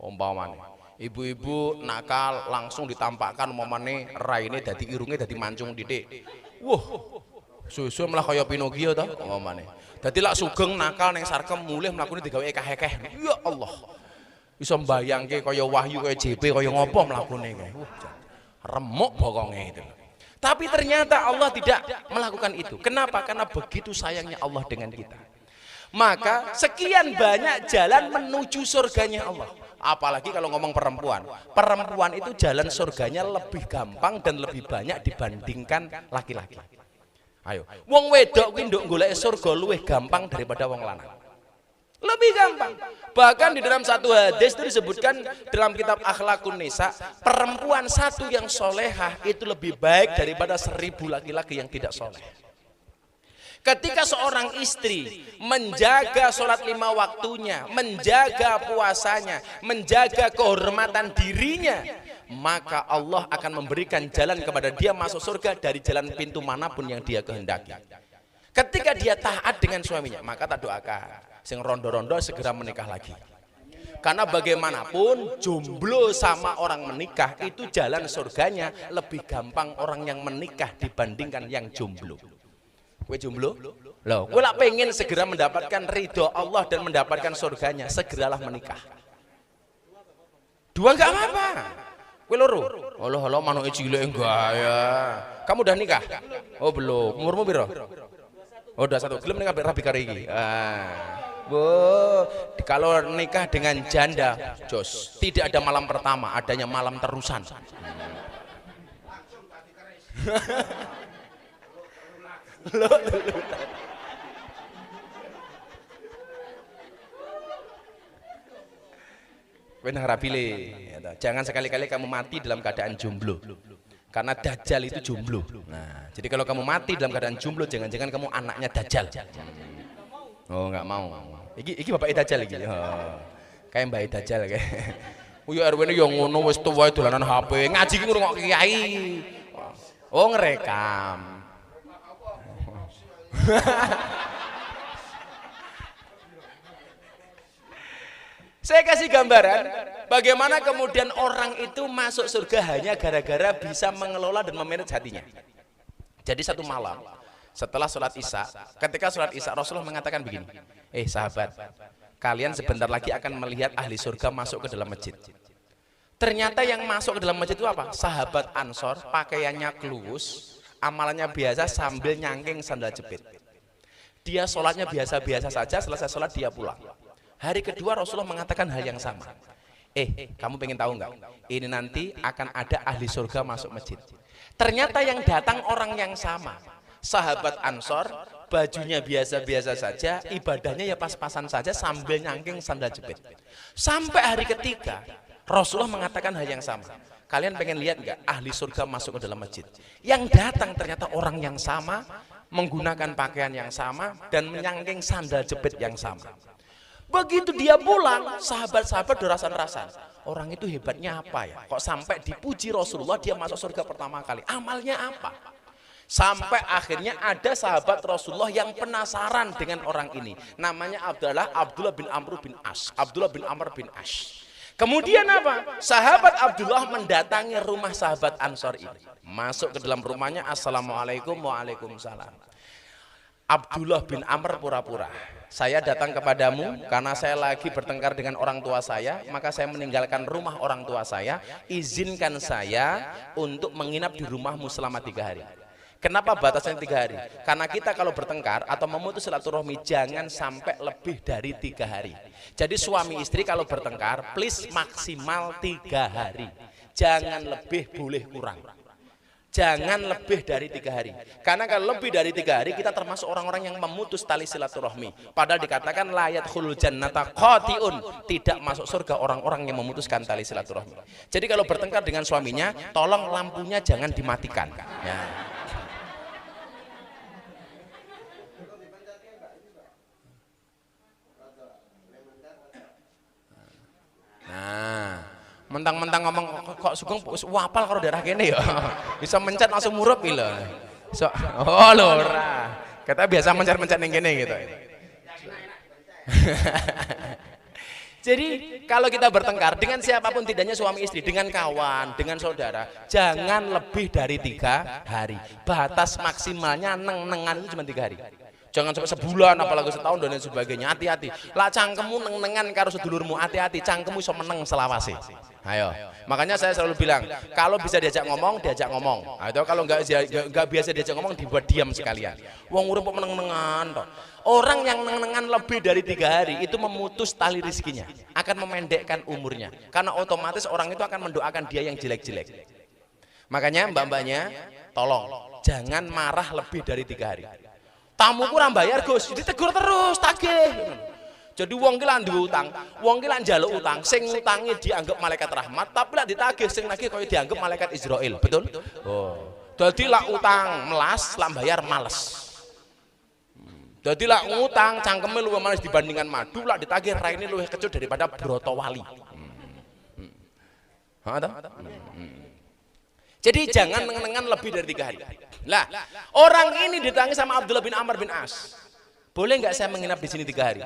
Umpamane, ibu-ibu nakal langsung ditampakkan umpamane raine dadi irunge dadi mancung didik. Wah, susu malah kaya Pinocchio toh umpamane. Dadi lak sugeng nakal ning sarkem mulih mlakune digawe ekeh-ekeh. Ya Allah. Iso mbayangke kaya Wahyu kaya JP kaya ngopo mlakune kae. Remuk bokonge itu. Tapi ternyata Allah tidak melakukan itu. Kenapa? Karena begitu sayangnya Allah dengan kita. Maka sekian banyak jalan menuju surganya Allah. Apalagi kalau ngomong perempuan. Perempuan itu jalan surganya lebih gampang dan lebih banyak dibandingkan laki-laki. Ayo, wong wedok kuwi nduk golek surga luwih gampang daripada wong lanang. Lebih gampang. Bahkan di dalam satu hadis itu disebutkan dalam kitab Akhlakun Nisa, perempuan satu yang solehah itu lebih baik daripada 1000 laki-laki yang tidak soleh. Ketika seorang istri menjaga sholat 5 waktunya, menjaga puasanya, menjaga kehormatan dirinya, maka Allah akan memberikan jalan kepada dia masuk surga dari jalan pintu manapun yang dia kehendaki. Ketika dia taat dengan suaminya, maka tak doakan sing rondo-rondo segera menikah lagi. Karena bagaimanapun jomblo sama orang menikah itu jalan surganya lebih gampang orang yang menikah dibandingkan yang jomblo. Kowe jomblo? Loh, kowe lak pengen segera mendapatkan ridho Allah dan mendapatkan surganya, segeralah menikah. 2 enggak apa-apa. Kowe loro. Allah manuke cilik enggak ya. Kamu udah nikah? Oh belum. Umurmu piro? Oh udah 1. Gelem nikah rabi karo iki. Bu, kalau nikah dengan janda, jos, tidak ada malam pertama, adanya malam terusan. Jangan sekali-kali kamu mati dalam keadaan jomblo. Karena Dajjal itu jomblo. Nah, jadi kalau kamu mati dalam keadaan jomblo, jangan-jangan kamu anaknya Dajjal. Oh, nggak mau. Iki bapak Dajjal iki. Oh, kayak Mbak Dajjal kayak. Ya RW ini yang ngono wis tuwa dolanan HP, ngaji ki ngrungok kiai. Oh ngerekam. Saya kasih gambaran bagaimana kemudian orang itu masuk surga hanya gara-gara bisa mengelola dan memanage hatinya. Jadi satu malam setelah sholat isya, ketika sholat isya Rasulullah mengatakan begini, sahabat, kalian sebentar lagi akan melihat ahli surga masuk ke dalam masjid. Ternyata yang masuk ke dalam masjid itu apa? Sahabat Ansor, pakaiannya kelus, amalannya biasa sambil nyangking sandal jepit. Dia sholatnya biasa-biasa saja, selesai sholat dia pulang. Hari kedua Rasulullah mengatakan hal yang sama. Kamu pengen tahu nggak? Ini nanti akan ada ahli surga masuk masjid. Ternyata yang datang orang yang sama. Sahabat Ansor, bajunya biasa-biasa saja, ibadahnya ya pas-pasan saja sambil nyangking sandal jepit. Sampai hari ketiga, Rasulullah mengatakan hal yang sama. Kalian pengen lihat nggak ahli surga masuk ke dalam masjid? Yang datang ternyata orang yang sama, menggunakan pakaian yang sama, dan menyangking sandal jepit yang sama. Begitu dia pulang, sahabat-sahabat derasan-rasan. Orang itu hebatnya apa ya? Kok sampai dipuji Rasulullah dia masuk surga pertama kali? Amalnya apa? Sampai akhirnya ada sahabat Rasulullah yang penasaran dengan orang ini. Namanya Abdullah bin Amr bin As. Abdullah bin Amr bin As. Kemudian apa? Sahabat Abdullah mendatangi rumah sahabat Ansor ini. Masuk ke dalam rumahnya, Assalamualaikum, waalaikumsalam. Abdullah bin Amr pura-pura, saya datang kepadamu karena saya lagi bertengkar dengan orang tua saya, maka saya meninggalkan rumah orang tua saya, izinkan saya untuk menginap di rumahmu selama 3 hari. Kenapa batasnya 3 hari? Karena kita kalau bertengkar atau memutus silaturahmi jangan sampai lebih dari 3 hari. Jadi suami istri kalau bertengkar please maksimal 3 hari, jangan lebih, boleh kurang. Jangan lebih dari 3 hari. Karena kalau lebih dari 3 hari kita termasuk orang-orang yang memutus tali silaturahmi. Padahal dikatakan layat khulul jannata qati'un, tidak masuk surga orang-orang yang memutuskan tali silaturahmi. Jadi kalau bertengkar dengan suaminya, tolong lampunya jangan dimatikan. Ya. Nah, mentang-mentang ngomong kok Sugeng wapal karo daerah kene ya. Bisa mencet langsung murup iki lho. So, oh lho ora. Kata biasa mencet-mencet ning kene gitu. Jadi kalau kita bertengkar dengan siapapun, tidaknya suami istri, dengan kawan, dengan saudara, jangan lebih dari 3 hari. Batas maksimalnya neng-nengan itu cuma 3 hari. Jangan sampai sebulan, apalagi setahun dan lain sebagainya. Hati-hati. Lah cangkemmu neng-nengan karo sedulurmu, hati-hati. Cangkemmu iso meneng selawase. Ayo. Makanya saya selalu bilang, kalau bisa diajak ngomong, diajak ngomong. Atau kalau nggak biasa diajak ngomong, dibuat diam sekalian. Wong urip kok meneng-nengan toh. Orang yang meneng-nengan lebih dari 3 hari itu memutus tali rezekinya, akan memendekkan umurnya. Karena otomatis orang itu akan mendoakan dia yang jelek-jelek. Makanya mbak-mbaknya, tolong jangan marah lebih dari 3 hari. Tamu kurang bayar Gus, ditegur terus, tagih. Jadi wong ki lan duwe utang, wong ki lan njaluk utang, sing ngutangi dianggap malaikat rahmat, tapi lek ditagih sing nagih kaya dianggap malaikat Israil, betul? Oh. Dadi lak utang melas, lak bayar males. Dadi lak ngutang cangkeme luwih males dibandingkan madu, lak ditagih raine luwih kecut daripada brotowali. Jadi jangan neng-nengan lebih dari 3 hari. Lah, orang ini ditangi sama Abdullah bin Amr bin As. Boleh nggak saya menginap di sini 3 hari?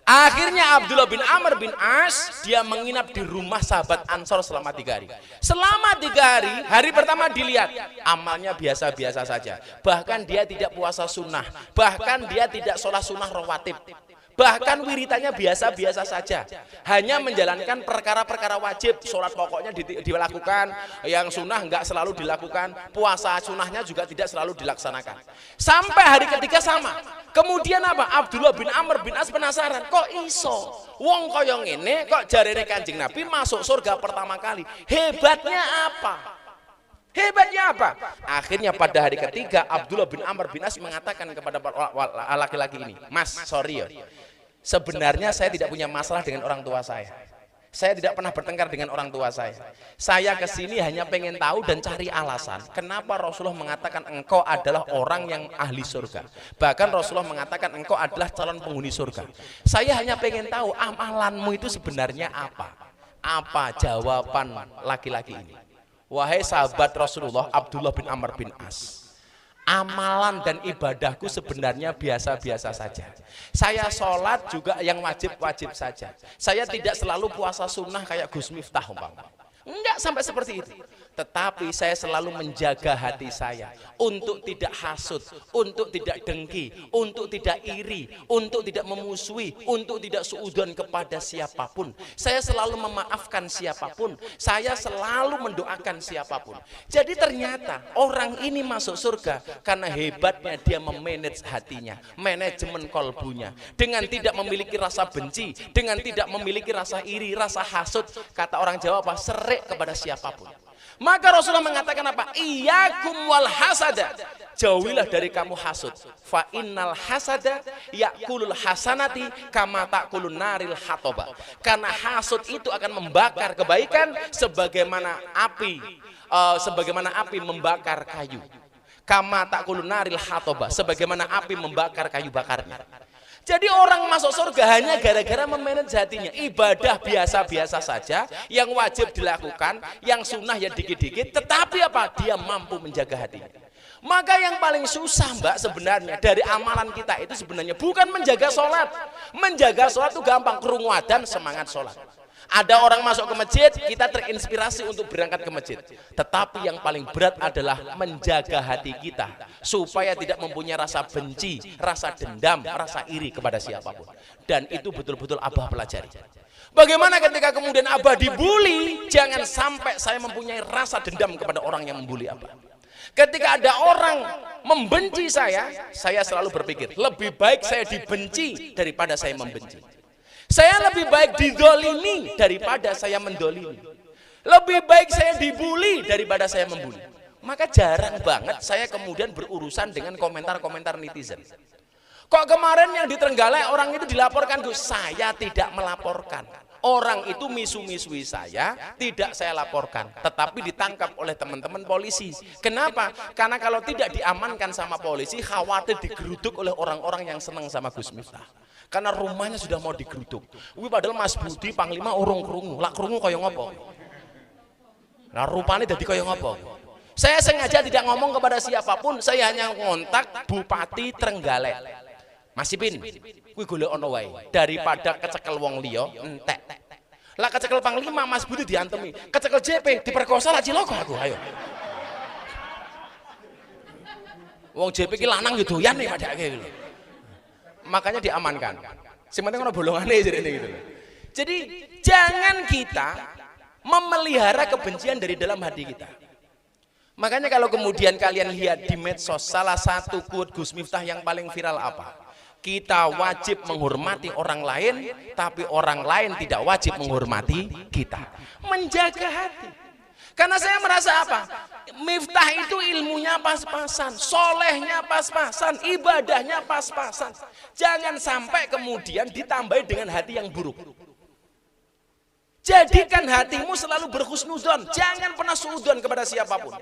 Akhirnya Abdullah bin Amr bin As dia menginap di rumah sahabat Ansor selama 3 hari. Selama 3 hari, hari pertama dilihat amalnya biasa-biasa saja. Bahkan dia tidak puasa sunnah, bahkan dia tidak sholat sunnah rawatib. Bahkan wiritannya biasa-biasa saja, hanya menjalankan perkara-perkara wajib. Sholat pokoknya dilakukan, yang sunnah enggak selalu dilakukan, puasa sunnahnya juga tidak selalu dilaksanakan. Sampai hari ketiga sama. Kemudian apa? Abdullah bin Amr bin As penasaran, kok iso wong kaya ngene kok jarene Kanjeng Nabi masuk surga pertama kali, hebatnya apa? Hebatnya apa? Akhirnya pada hari ketiga Abdullah bin Amr bin As mengatakan kepada laki-laki ini, Mas, sorry ya, sebenarnya saya tidak punya masalah dengan orang tua saya. Saya tidak pernah bertengkar dengan orang tua saya. Saya kesini hanya pengen tahu dan cari alasan kenapa Rasulullah mengatakan engkau adalah orang yang ahli surga. Bahkan Rasulullah mengatakan engkau adalah calon penghuni surga. Saya hanya pengen tahu amalanmu itu sebenarnya apa. Apa jawaban laki-laki ini? Wahai sahabat Rasulullah Abdullah bin Amr bin As, amalan dan ibadahku sebenarnya biasa-biasa saja. Saya sholat juga yang wajib-wajib saja. Saya tidak selalu puasa sunnah kayak Gus Miftah umpama. Enggak sampai seperti itu. Tetapi saya selalu menjaga hati saya untuk tidak hasud, untuk tidak dengki, untuk tidak iri, untuk tidak memusuhi, untuk tidak suudzon kepada siapapun. Saya selalu memaafkan siapapun, saya selalu mendoakan siapapun. Jadi ternyata orang ini masuk surga karena hebatnya dia memanage hatinya, manajemen kolbunya, dengan tidak memiliki rasa benci, dengan tidak memiliki rasa iri, rasa hasud. Kata orang Jawa apa? Serik kepada siapapun. Maka Rasulullah mengatakan apa? Iyyakum wal hasada. Jauhilah dari kamu hasud. Fa innal hasada yakulul hasanati kama takulun naril hatoba. Karena hasud itu akan membakar kebaikan sebagaimana api membakar kayu. Kama takulun naril hatoba, sebagaimana api membakar kayu bakarnya. Jadi orang masuk surga hanya gara-gara memanage hatinya. Ibadah biasa-biasa saja, yang wajib dilakukan, yang sunnah ya dikit-dikit, tetapi apa? Dia mampu menjaga hatinya. Maka yang paling susah Mbak sebenarnya dari amalan kita itu sebenarnya bukan menjaga sholat. Menjaga sholat itu gampang, krungu adzan semangat sholat. Ada orang masuk ke masjid, kita terinspirasi untuk berangkat ke masjid. Tetapi yang paling berat adalah menjaga hati kita supaya tidak mempunyai rasa benci, rasa dendam, rasa iri kepada siapapun. Dan itu betul-betul Abah pelajari. Bagaimana ketika kemudian Abah dibully, jangan sampai saya mempunyai rasa dendam kepada orang yang membuli Abah. Ketika ada orang membenci saya selalu berpikir, lebih baik saya dibenci daripada saya membenci. Saya lebih baik didolimi daripada saya mendolimi. Lebih baik saya dibully daripada saya membuli. Maka jarang banget saya kemudian berurusan dengan komentar-komentar netizen. Kok kemarin yang di Trenggalek orang itu dilaporkan, Gus? Saya tidak melaporkan. Orang itu misu-misui saya, tidak saya laporkan. Tetapi ditangkap oleh teman-teman polisi. Kenapa? Karena kalau tidak diamankan sama polisi, khawatir digeruduk oleh orang-orang yang senang sama Gus Miftah. Karena rumahnya sudah mau digeruduk. Wih, padahal Mas Budi Panglima urung krungu, lak krungu kaya ngopo. Nah rupanya jadi kaya ngopo. Saya sengaja tidak ngomong kepada siapapun, saya hanya ngontak Bupati Trenggalek. Mas Ipin, kuwi golek ono wae daripada kecekel wong liya entek. Lah kecekel Panglima Mas Budi diantemi, kecekel JP diperkosa lah ciloko aku, ayo. Wong JP ki lanang yo doyan nek padake lho. Makanya diamankan. Sing penting ono bolongane gitu. Jadi jangan kita memelihara kebencian dari dalam hati kita. Makanya kalau kemudian kalian lihat di medsos salah satu quote Gus Miftah yang paling viral apa? Kita wajib menghormati orang lain, tapi orang lain tidak wajib menghormati kita. Menjaga hati. Karena saya merasa apa? Miftah itu ilmunya pas-pasan, solehnya pas-pasan, ibadahnya pas-pasan. Jangan sampai kemudian ditambahi dengan hati yang buruk. Jadikan hatimu selalu berhusnuzon, jangan pernah suudzon kepada siapapun.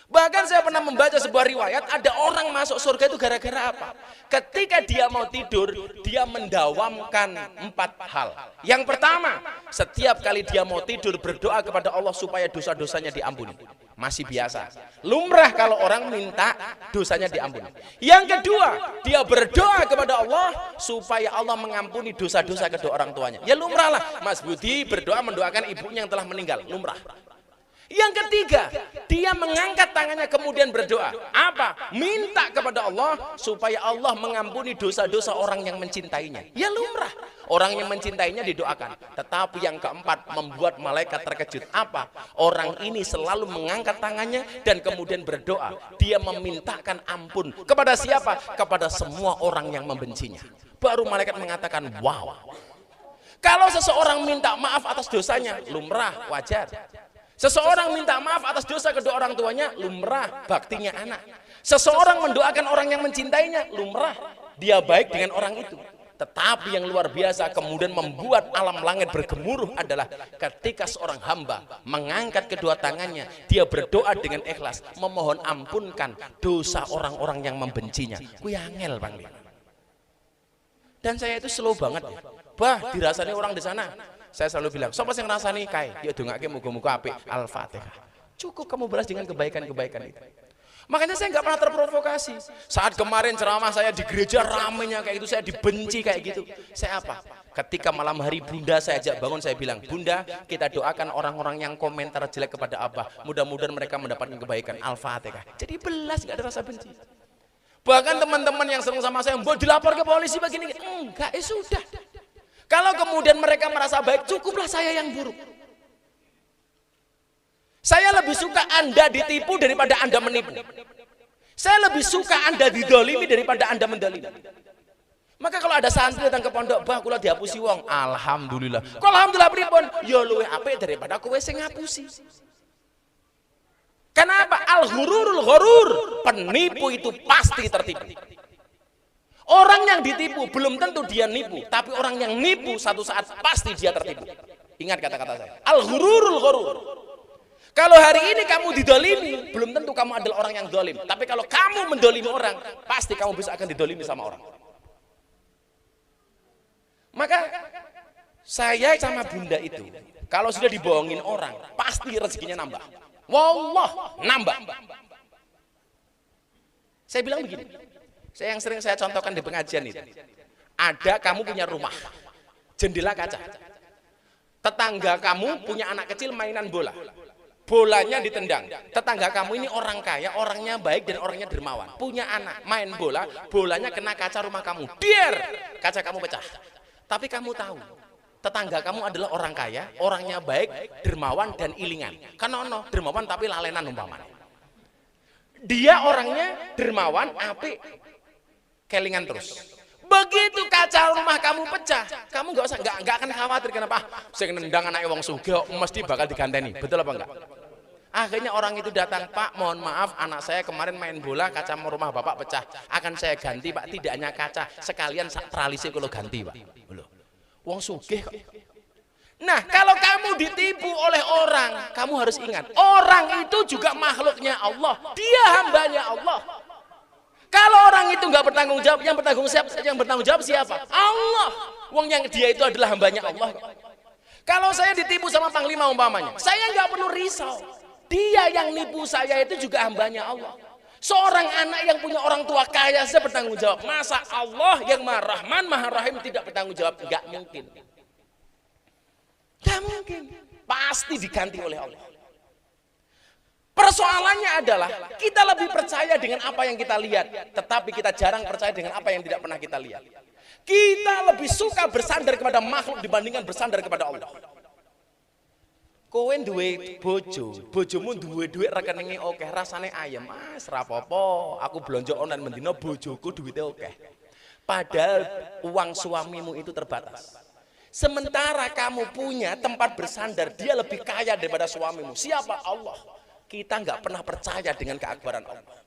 Bahkan saya pernah membaca sebuah riwayat, ada orang masuk surga itu gara-gara apa? Ketika dia mau tidur, dia mendawamkan 4 hal. Yang pertama, setiap kali dia mau tidur berdoa kepada Allah supaya dosa-dosanya diampuni. Masih biasa. Lumrah kalau orang minta dosanya diampuni. Yang kedua, dia berdoa kepada Allah supaya Allah mengampuni dosa-dosa kedua orang tuanya. Ya lumrah lah, Mas Budi berdoa mendoakan ibunya yang telah meninggal. Lumrah. Yang ketiga, dia mengangkat tangannya kemudian berdoa. Apa? Minta kepada Allah supaya Allah mengampuni dosa-dosa orang yang mencintainya. Ya lumrah. Orang yang mencintainya didoakan. Tetapi yang keempat membuat malaikat terkejut. Apa? Orang ini selalu mengangkat tangannya dan kemudian berdoa. Dia memintakan ampun. Kepada siapa? Kepada semua orang yang membencinya. Baru malaikat mengatakan, wow. Kalau seseorang minta maaf atas dosanya, lumrah, wajar. Seseorang minta maaf atas dosa kedua orang tuanya, lumrah, baktinya anak. Seseorang mendoakan orang yang mencintainya, lumrah, dia baik dengan orang itu. Tetapi yang luar biasa kemudian membuat alam langit bergemuruh adalah ketika seorang hamba mengangkat kedua tangannya, dia berdoa dengan ikhlas, memohon ampunkan dosa orang-orang yang membencinya. Kuwi angel Bang. Dan saya itu slow banget ya. Bah, dirasani orang di sana. Saya selalu bilang, sapa sing ngrasani kae, ya dongake muga-muga apik. Al-Fatihah. Cukup kamu balas dengan kebaikan-kebaikan itu. Makanya saya nggak pernah terprovokasi. Saat kemarin ceramah saya di gereja ramenya kayak gitu, saya dibenci kayak gitu. Saya apa? Ketika malam hari Bunda saya ajak bangun, saya bilang, Bunda, kita doakan orang-orang yang komentar jelek kepada Abah. Mudah-mudahan mereka mendapatkan kebaikan. Al-Fatihah. Jadi belas, nggak ada rasa benci. Bahkan teman-teman yang sering sama saya, mau dilapor ke polisi begini, enggak, sudah. Kalau kemudian mereka merasa baik, cukuplah saya yang buruk. Saya lebih suka Anda ditipu daripada Anda menipu. Saya lebih suka Anda didolimi daripada Anda mendolimi. Maka kalau ada santri datang ke pondok, bah kula dihapusi wong, alhamdulillah. Kalau alhamdulillah pripun? Ya luwih apik daripada kowe sing ngapusi. Kenapa? Al-ghururul ghurur. Penipu itu pasti tertipu. Orang yang ditipu belum tentu dia nipu, tapi orang yang nipu satu saat pasti dia tertipu. Ingat kata-kata saya. Al-ghururul ghurur. Kalau hari ini kamu didolimi, belum tentu kamu adalah orang yang dolim. Tapi kalau kamu mendolimi orang, pasti kamu bisa akan didolimi sama orang. Maka saya sama Bunda itu, kalau sudah dibohongin orang, pasti rezekinya nambah. Wallah, nambah. Saya bilang begini, yang sering saya contohkan di pengajian itu. Ada kamu punya rumah, jendela kaca. Tetangga kamu punya anak kecil mainan bola. Bolanya ditendang. Tetangga kamu ini orang kaya, orangnya baik dan orangnya dermawan. Punya anak, main bola, bolanya kena kaca rumah kamu. Biar kaca kamu pecah. Tapi kamu tahu, tetangga kamu adalah orang kaya, orangnya baik, dermawan dan ilingan. Karena dermawan tapi lalenan umpamanya. Dia orangnya dermawan, apik, kelingan terus. Begitu kaca rumah kamu pecah, kamu nggak akan khawatir. Kenapa? Saya nendang anak wong sugih mesti bakal diganteni. Betul apa enggak? Akhirnya orang itu datang, Pak, mohon maaf, anak saya kemarin main bola, kaca rumah Bapak pecah. Akan saya ganti, Pak. Tidak hanya kaca, sekalian tralisnya kalau ganti, Pak. Wong sugih kok. Nah, kalau kamu ditipu oleh orang, kamu harus ingat, orang itu juga makhluknya Allah. Dia hambanya Allah. Kalau orang itu nggak bertanggung jawab, yang bertanggung jawab siapa? Allah. Wong yang dia itu adalah hambanya Allah. Kalau saya ditipu sama panglima umpamanya, saya nggak perlu risau. Dia yang nipu saya itu juga hambanya Allah. Seorang anak yang punya orang tua kaya saya bertanggung jawab. Masa Allah yang Maha Rahman, Maha Rahim tidak bertanggung jawab? Nggak mungkin. Nggak mungkin. Pasti diganti oleh Allah. Persoalannya adalah kita lebih percaya dengan apa yang kita lihat, tetapi kita jarang percaya dengan apa yang tidak pernah kita lihat. Kita lebih suka bersandar kepada makhluk dibandingkan bersandar kepada Allah. Kowe duwe bojomu duwe duit rekeninge akeh, rasane ayem. Mas, ra apa-apa, aku blonjo online mendina bojoku duwite akeh. Padahal uang suamimu itu terbatas. Sementara kamu punya tempat bersandar, dia lebih kaya daripada suamimu. Siapa? Allah. Kita nggak pernah percaya dengan keakbaran Allah.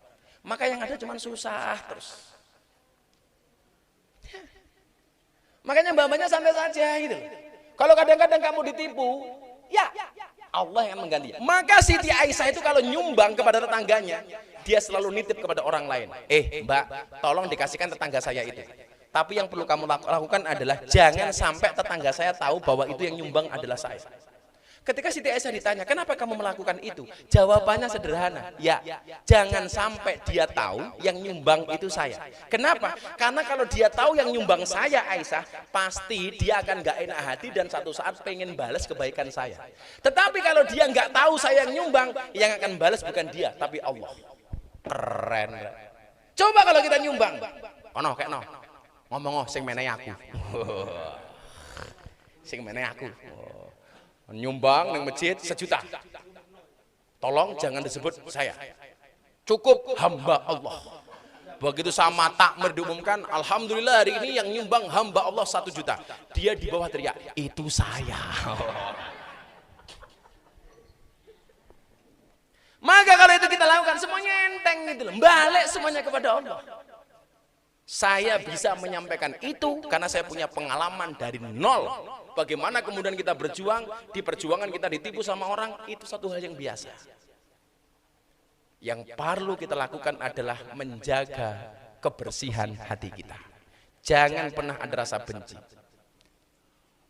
Maka yang ada cuma susah terus. Ya. Makanya mbak-mbaknya santai saja gitu. Kalau kadang-kadang kamu ditipu, ya Allah yang mengganti. Maka Siti Aisyah itu kalau nyumbang kepada tetangganya, dia selalu nitip kepada orang lain. Mbak, tolong dikasihkan tetangga saya itu. Tapi yang perlu kamu lakukan adalah jangan sampai tetangga saya tahu bahwa itu yang nyumbang adalah saya. Ketika Siti Aisyah ditanya, kenapa kamu melakukan itu? Jawabannya sederhana, ya, jangan sampai dia tahu yang nyumbang itu saya. Kenapa? Karena kalau dia tahu yang nyumbang saya, Aisyah, pasti dia akan gak enak hati dan satu saat pengen balas kebaikan saya. Tetapi kalau dia nggak tahu saya yang nyumbang, yang akan balas bukan dia, tapi Allah. Keren. Coba kalau kita nyumbang, ngomong sing meneh aku. Sing meneh aku. Nyumbang nang masjid 1 juta. Tolong jangan disebut saya. Cukup hamba Allah. Begitu sama takmir diumumkan, alhamdulillah hari ini yang nyumbang hamba Allah 1 juta. Dia di bawah teriak, itu saya. Maka kalau itu kita lakukan semuanya enteng gitu loh. Balik semuanya kepada Allah. Saya bisa menyampaikan itu karena saya punya pengalaman dari nol. Bagaimana kemudian kita berjuang, di perjuangan kita ditipu sama orang, itu satu hal yang biasa. Yang perlu kita lakukan adalah menjaga kebersihan hati kita. Jangan pernah ada rasa benci.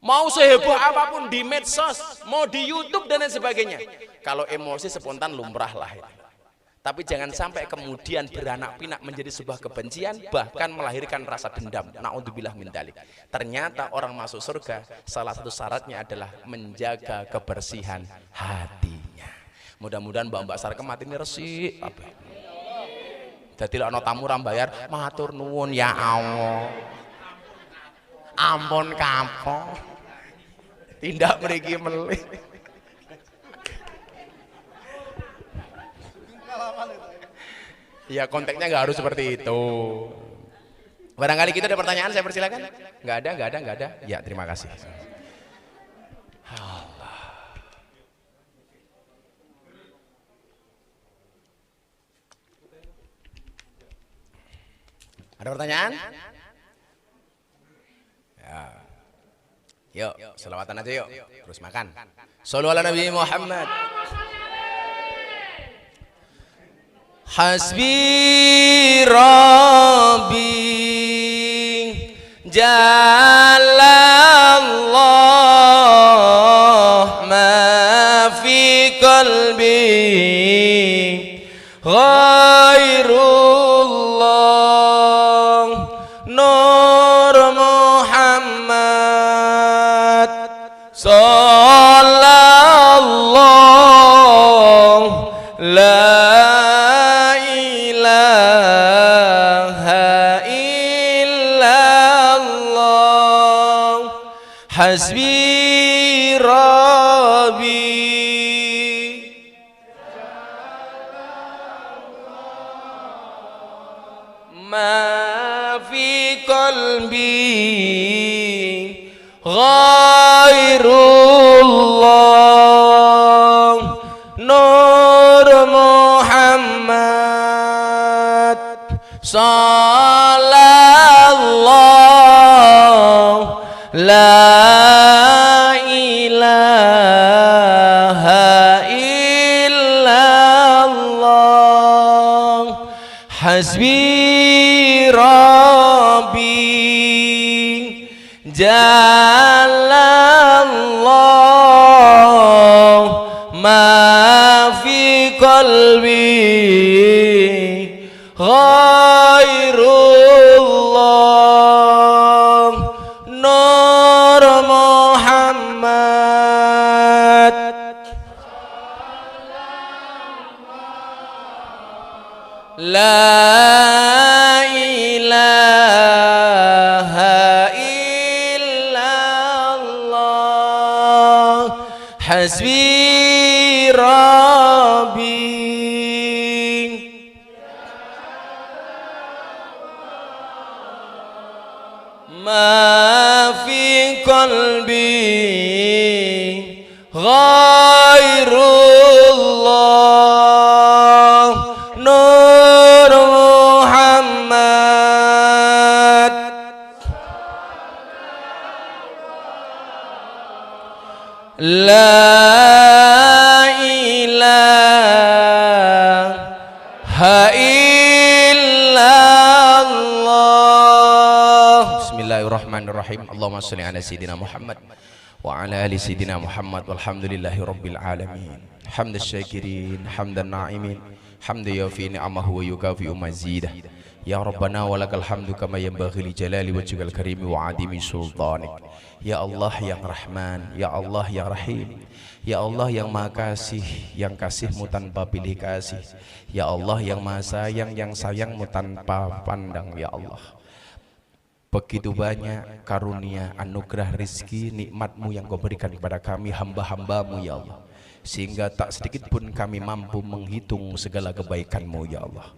Mau seheboh apapun di medsos, mau di YouTube dan lain sebagainya. Kalau emosi spontan lumrah lah. Tapi jangan sampai kemudian beranak pinak menjadi sebuah kebencian, bahkan melahirkan rasa dendam. Na'udzubillah min dzalik. Ternyata orang masuk surga, salah satu syaratnya adalah menjaga kebersihan hatinya. Mudah-mudahan mbak-mbak sarkem hati ini resik. Jadi ana tamu ora bayar, matur nuwun ya Allah. Ampun kapok. Tindak mriki melih. Ya konteksnya nggak harus seperti itu. Barangkali kita ada pertanyaan, saya persilakan. Nggak ada. Ya terima kasih. Allah. Ada pertanyaan? Ya. Yuk, selawatan aja yuk. Terus makan. Shallu ala Nabi Muhammad. Hasbi Rabbi Jalallah ma fi qalbi ghairullah Nur Muhammad sallallahu la Hasbi Rabbi ma fi qalbi ghairullah Nur Muhammad sallallahu la Hasbi Rabbi Jalallah ma fi qalbi ghairullah Nur Muhammad La ilaha illallah Hasbi Rabbi Ma fi qalbi ghairullah Nur Muhammad La ilaha illallah Bismillahirrahmanirrahim Allahumma salli ala Sayyidina Muhammad wa ala ali Sayyidina Muhammad walhamdulillahi rabbil alamin Hamdan syakirin, hamdan na'imin Hamdu yafi ni'amahu wa yukafi mazidah Ya Rabbana walakal hamdu kama yanbaghi li jalali wajhikal karimi wa adimi sultanik Ya Allah yang Rahman, Ya Allah yang Rahim Ya Allah yang Maha Kasih, yang kasihmu tanpa pilih kasih Ya Allah yang Maha Sayang, yang sayangmu tanpa pandang Ya Allah Begitu banyak karunia, anugerah, rizki, nikmatmu yang kau berikan kepada kami hamba-hambamu Ya Allah Sehingga tak sedikit pun kami mampu menghitung segala kebaikanmu Ya Allah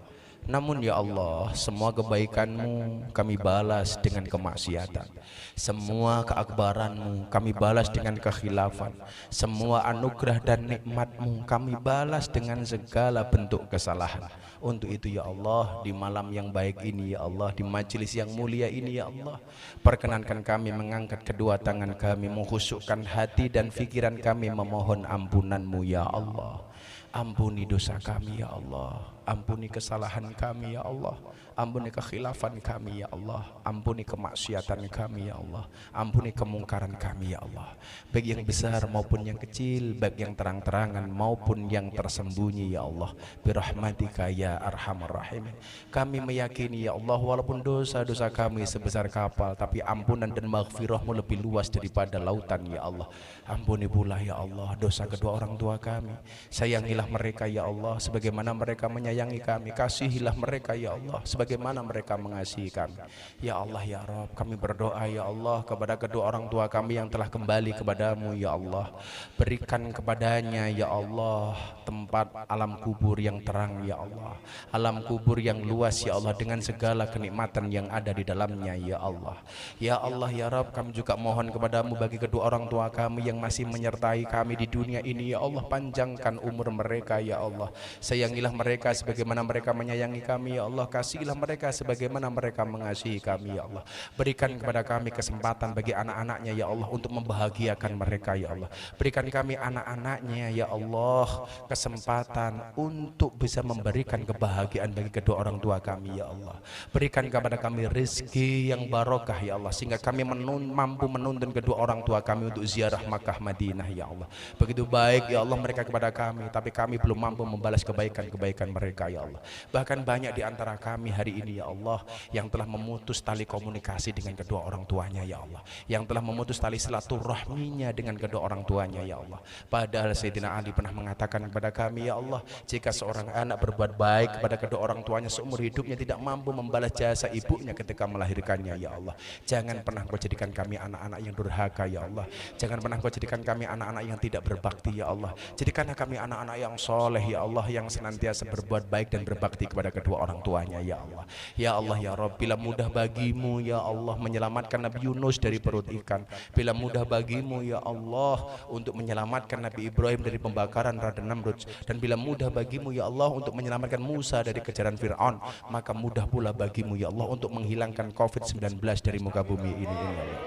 Namun ya Allah, semua kebaikanmu kami balas dengan kemaksiatan. Semua keakbaranmu kami balas dengan kekhilafan. Semua anugerah dan nikmatmu kami balas dengan segala bentuk kesalahan. Untuk itu ya Allah, di malam yang baik ini ya Allah, di majelis yang mulia ini ya Allah, perkenankan kami mengangkat kedua tangan kami, mengkhusukkan hati dan pikiran kami memohon ampunanmu ya Allah. Ampuni dosa kami ya Allah. ampuni kesalahan kami ya Allah, ampuni kekhilafan kami ya Allah, ampuni kemaksiatan kami ya Allah, ampuni kemungkaran kami ya Allah, baik yang besar maupun yang kecil, baik yang terang-terangan maupun yang tersembunyi ya Allah, birahmatika ya arhamar rahimin. Kami meyakini ya Allah, walaupun dosa-dosa kami sebesar kapal, tapi ampunan dan maghfirahmu lebih luas daripada lautan ya Allah. Ampuni pula ya Allah dosa kedua orang tua kami, sayangilah mereka ya Allah sebagaimana mereka menyayangi kami, kasihilah mereka ya Allah sebagaimana mereka mengasihi kami ya Allah ya Rabb. Kami berdoa ya Allah kepada kedua orang tua kami yang telah kembali kepadamu ya Allah, berikan kepadanya ya Allah tempat alam kubur yang terang ya Allah, alam kubur yang luas ya Allah dengan segala kenikmatan yang ada di dalamnya ya Allah. Ya Allah ya Rabb, kami juga mohon kepadamu bagi kedua orang tua kami yang masih menyertai kami di dunia ini ya Allah, panjangkan umur mereka ya Allah, sayangilah mereka sebagaimana mereka menyayangi kami ya Allah, kasihilah mereka sebagaimana mereka mengasihi kami ya Allah. Berikan kepada kami kesempatan bagi anak-anaknya ya Allah untuk membahagiakan mereka ya Allah. Berikan kami anak-anaknya ya Allah kesempatan untuk bisa memberikan kebahagiaan bagi kedua orang tua kami ya Allah. Berikan kepada kami rezeki yang barokah ya Allah, sehingga kami mampu menuntun kedua orang tua kami untuk ziarah Makkah Madinah ya Allah. Begitu baik ya Allah mereka kepada kami, tapi kami belum mampu membalas kebaikan-kebaikan mereka ya Allah. Bahkan banyak di antara kami hari ini ya Allah yang telah memutus tali komunikasi dengan kedua orang tuanya ya Allah, yang telah memutus tali silaturahminya dengan kedua orang tuanya ya Allah. Padahal Sayyidina Ali pernah mengatakan kepada kami ya Allah, jika seorang anak berbuat baik kepada kedua orang tuanya seumur hidupnya tidak mampu membalas jasa ibunya ketika melahirkannya ya Allah, jangan pernah kau jadikan kami anak-anak yang durhaka ya Allah, jangan pernah kau jadikan kami anak-anak yang tidak berbakti ya Allah. Jadikanlah kami anak-anak yang soleh ya Allah, yang senantiasa berbuat baik dan berbakti kepada kedua orang tuanya ya Allah. Ya Allah ya Rabb, bila mudah bagimu ya Allah menyelamatkan Nabi Yunus dari perut ikan, bila mudah bagimu ya Allah untuk menyelamatkan Nabi Ibrahim dari pembakaran Raden Namrud, dan bila mudah bagimu ya Allah untuk menyelamatkan Musa dari kejaran Fir'aun, maka mudah pula bagimu ya Allah untuk menghilangkan COVID-19 dari muka bumi ini ya Allah.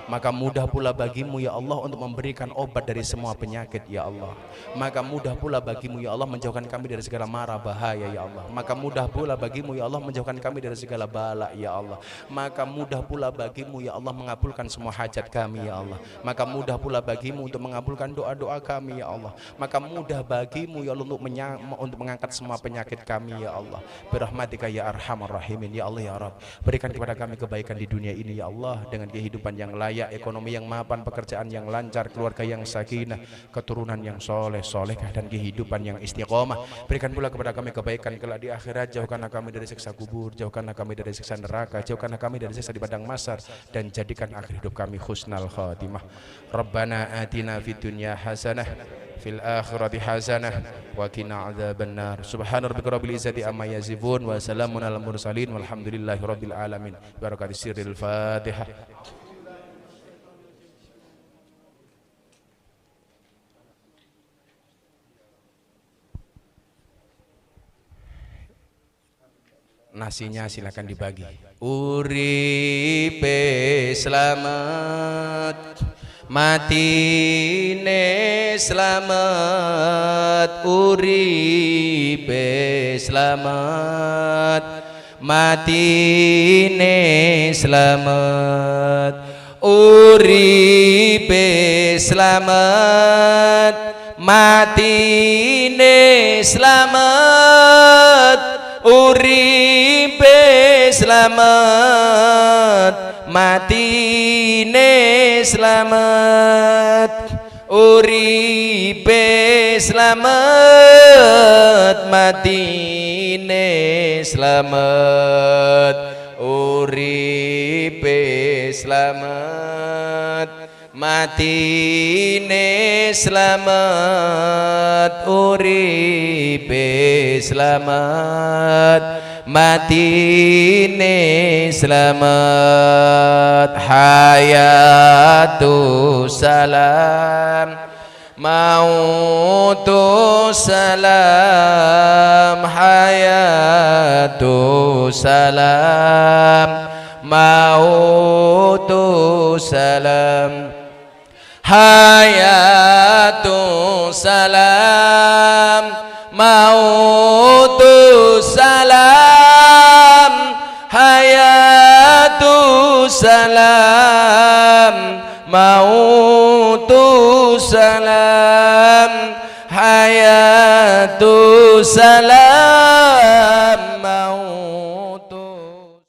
Maka mudah pula bagimu ya Allah untuk memberikan obat dari semua penyakit ya Allah. Maka mudah pula bagimu ya Allah menjauhkan kami dari segala mara bahaya ya Allah. Maka mudah pula bagimu ya Allah menjauhkan kami dari segala bala ya Allah. Maka mudah pula bagimu ya Allah mengabulkan semua hajat kami ya Allah. Maka mudah pula bagimu untuk mengabulkan doa-doa kami ya Allah. Maka mudah bagimu ya Allah untuk mengangkat semua penyakit kami ya Allah. Birahmatika ya arhamar rahimin ya Allah ya Rabb. Berikan kepada kami kebaikan di dunia ini ya Allah, dengan kehidupan yang layak, ekonomi yang mapan, pekerjaan yang lancar, keluarga yang sakinah, keturunan yang soleh solehah, dan kehidupan yang istiqomah. Berikan pula kepada kami kebaikan kelak di akhirat. Jauhkanlah kami dari siksa kubur, jauhkanlah kami dari siksa neraka, jauhkanlah kami dari siksa di padang mahsyar, dan jadikan akhir hidup kami husnal khatimah. Rabbana atina fid dunya hasanah fil akhirati hasanah wa qina adzabannar. Subhana rabbika rabbil izzati amma yasifun wa salamun alal mursalin walhamdulillahi rabbil alamin. Barakati sirril Fatihah. Nasinya silakan dibagi. Uripe selamat, matine selamat. Uripe selamat, matine selamat. Uripe selamat, matine selamat. Uripe selamat, matine selamat. Uripe selamat, matine selamat. Uripe selamat, matine selamat. Uripe selamat, matine selamat. Hayatu salam, mautu salam. Hayatu salam, mautu salam. Hayatu salam, mautu salam hayatu salam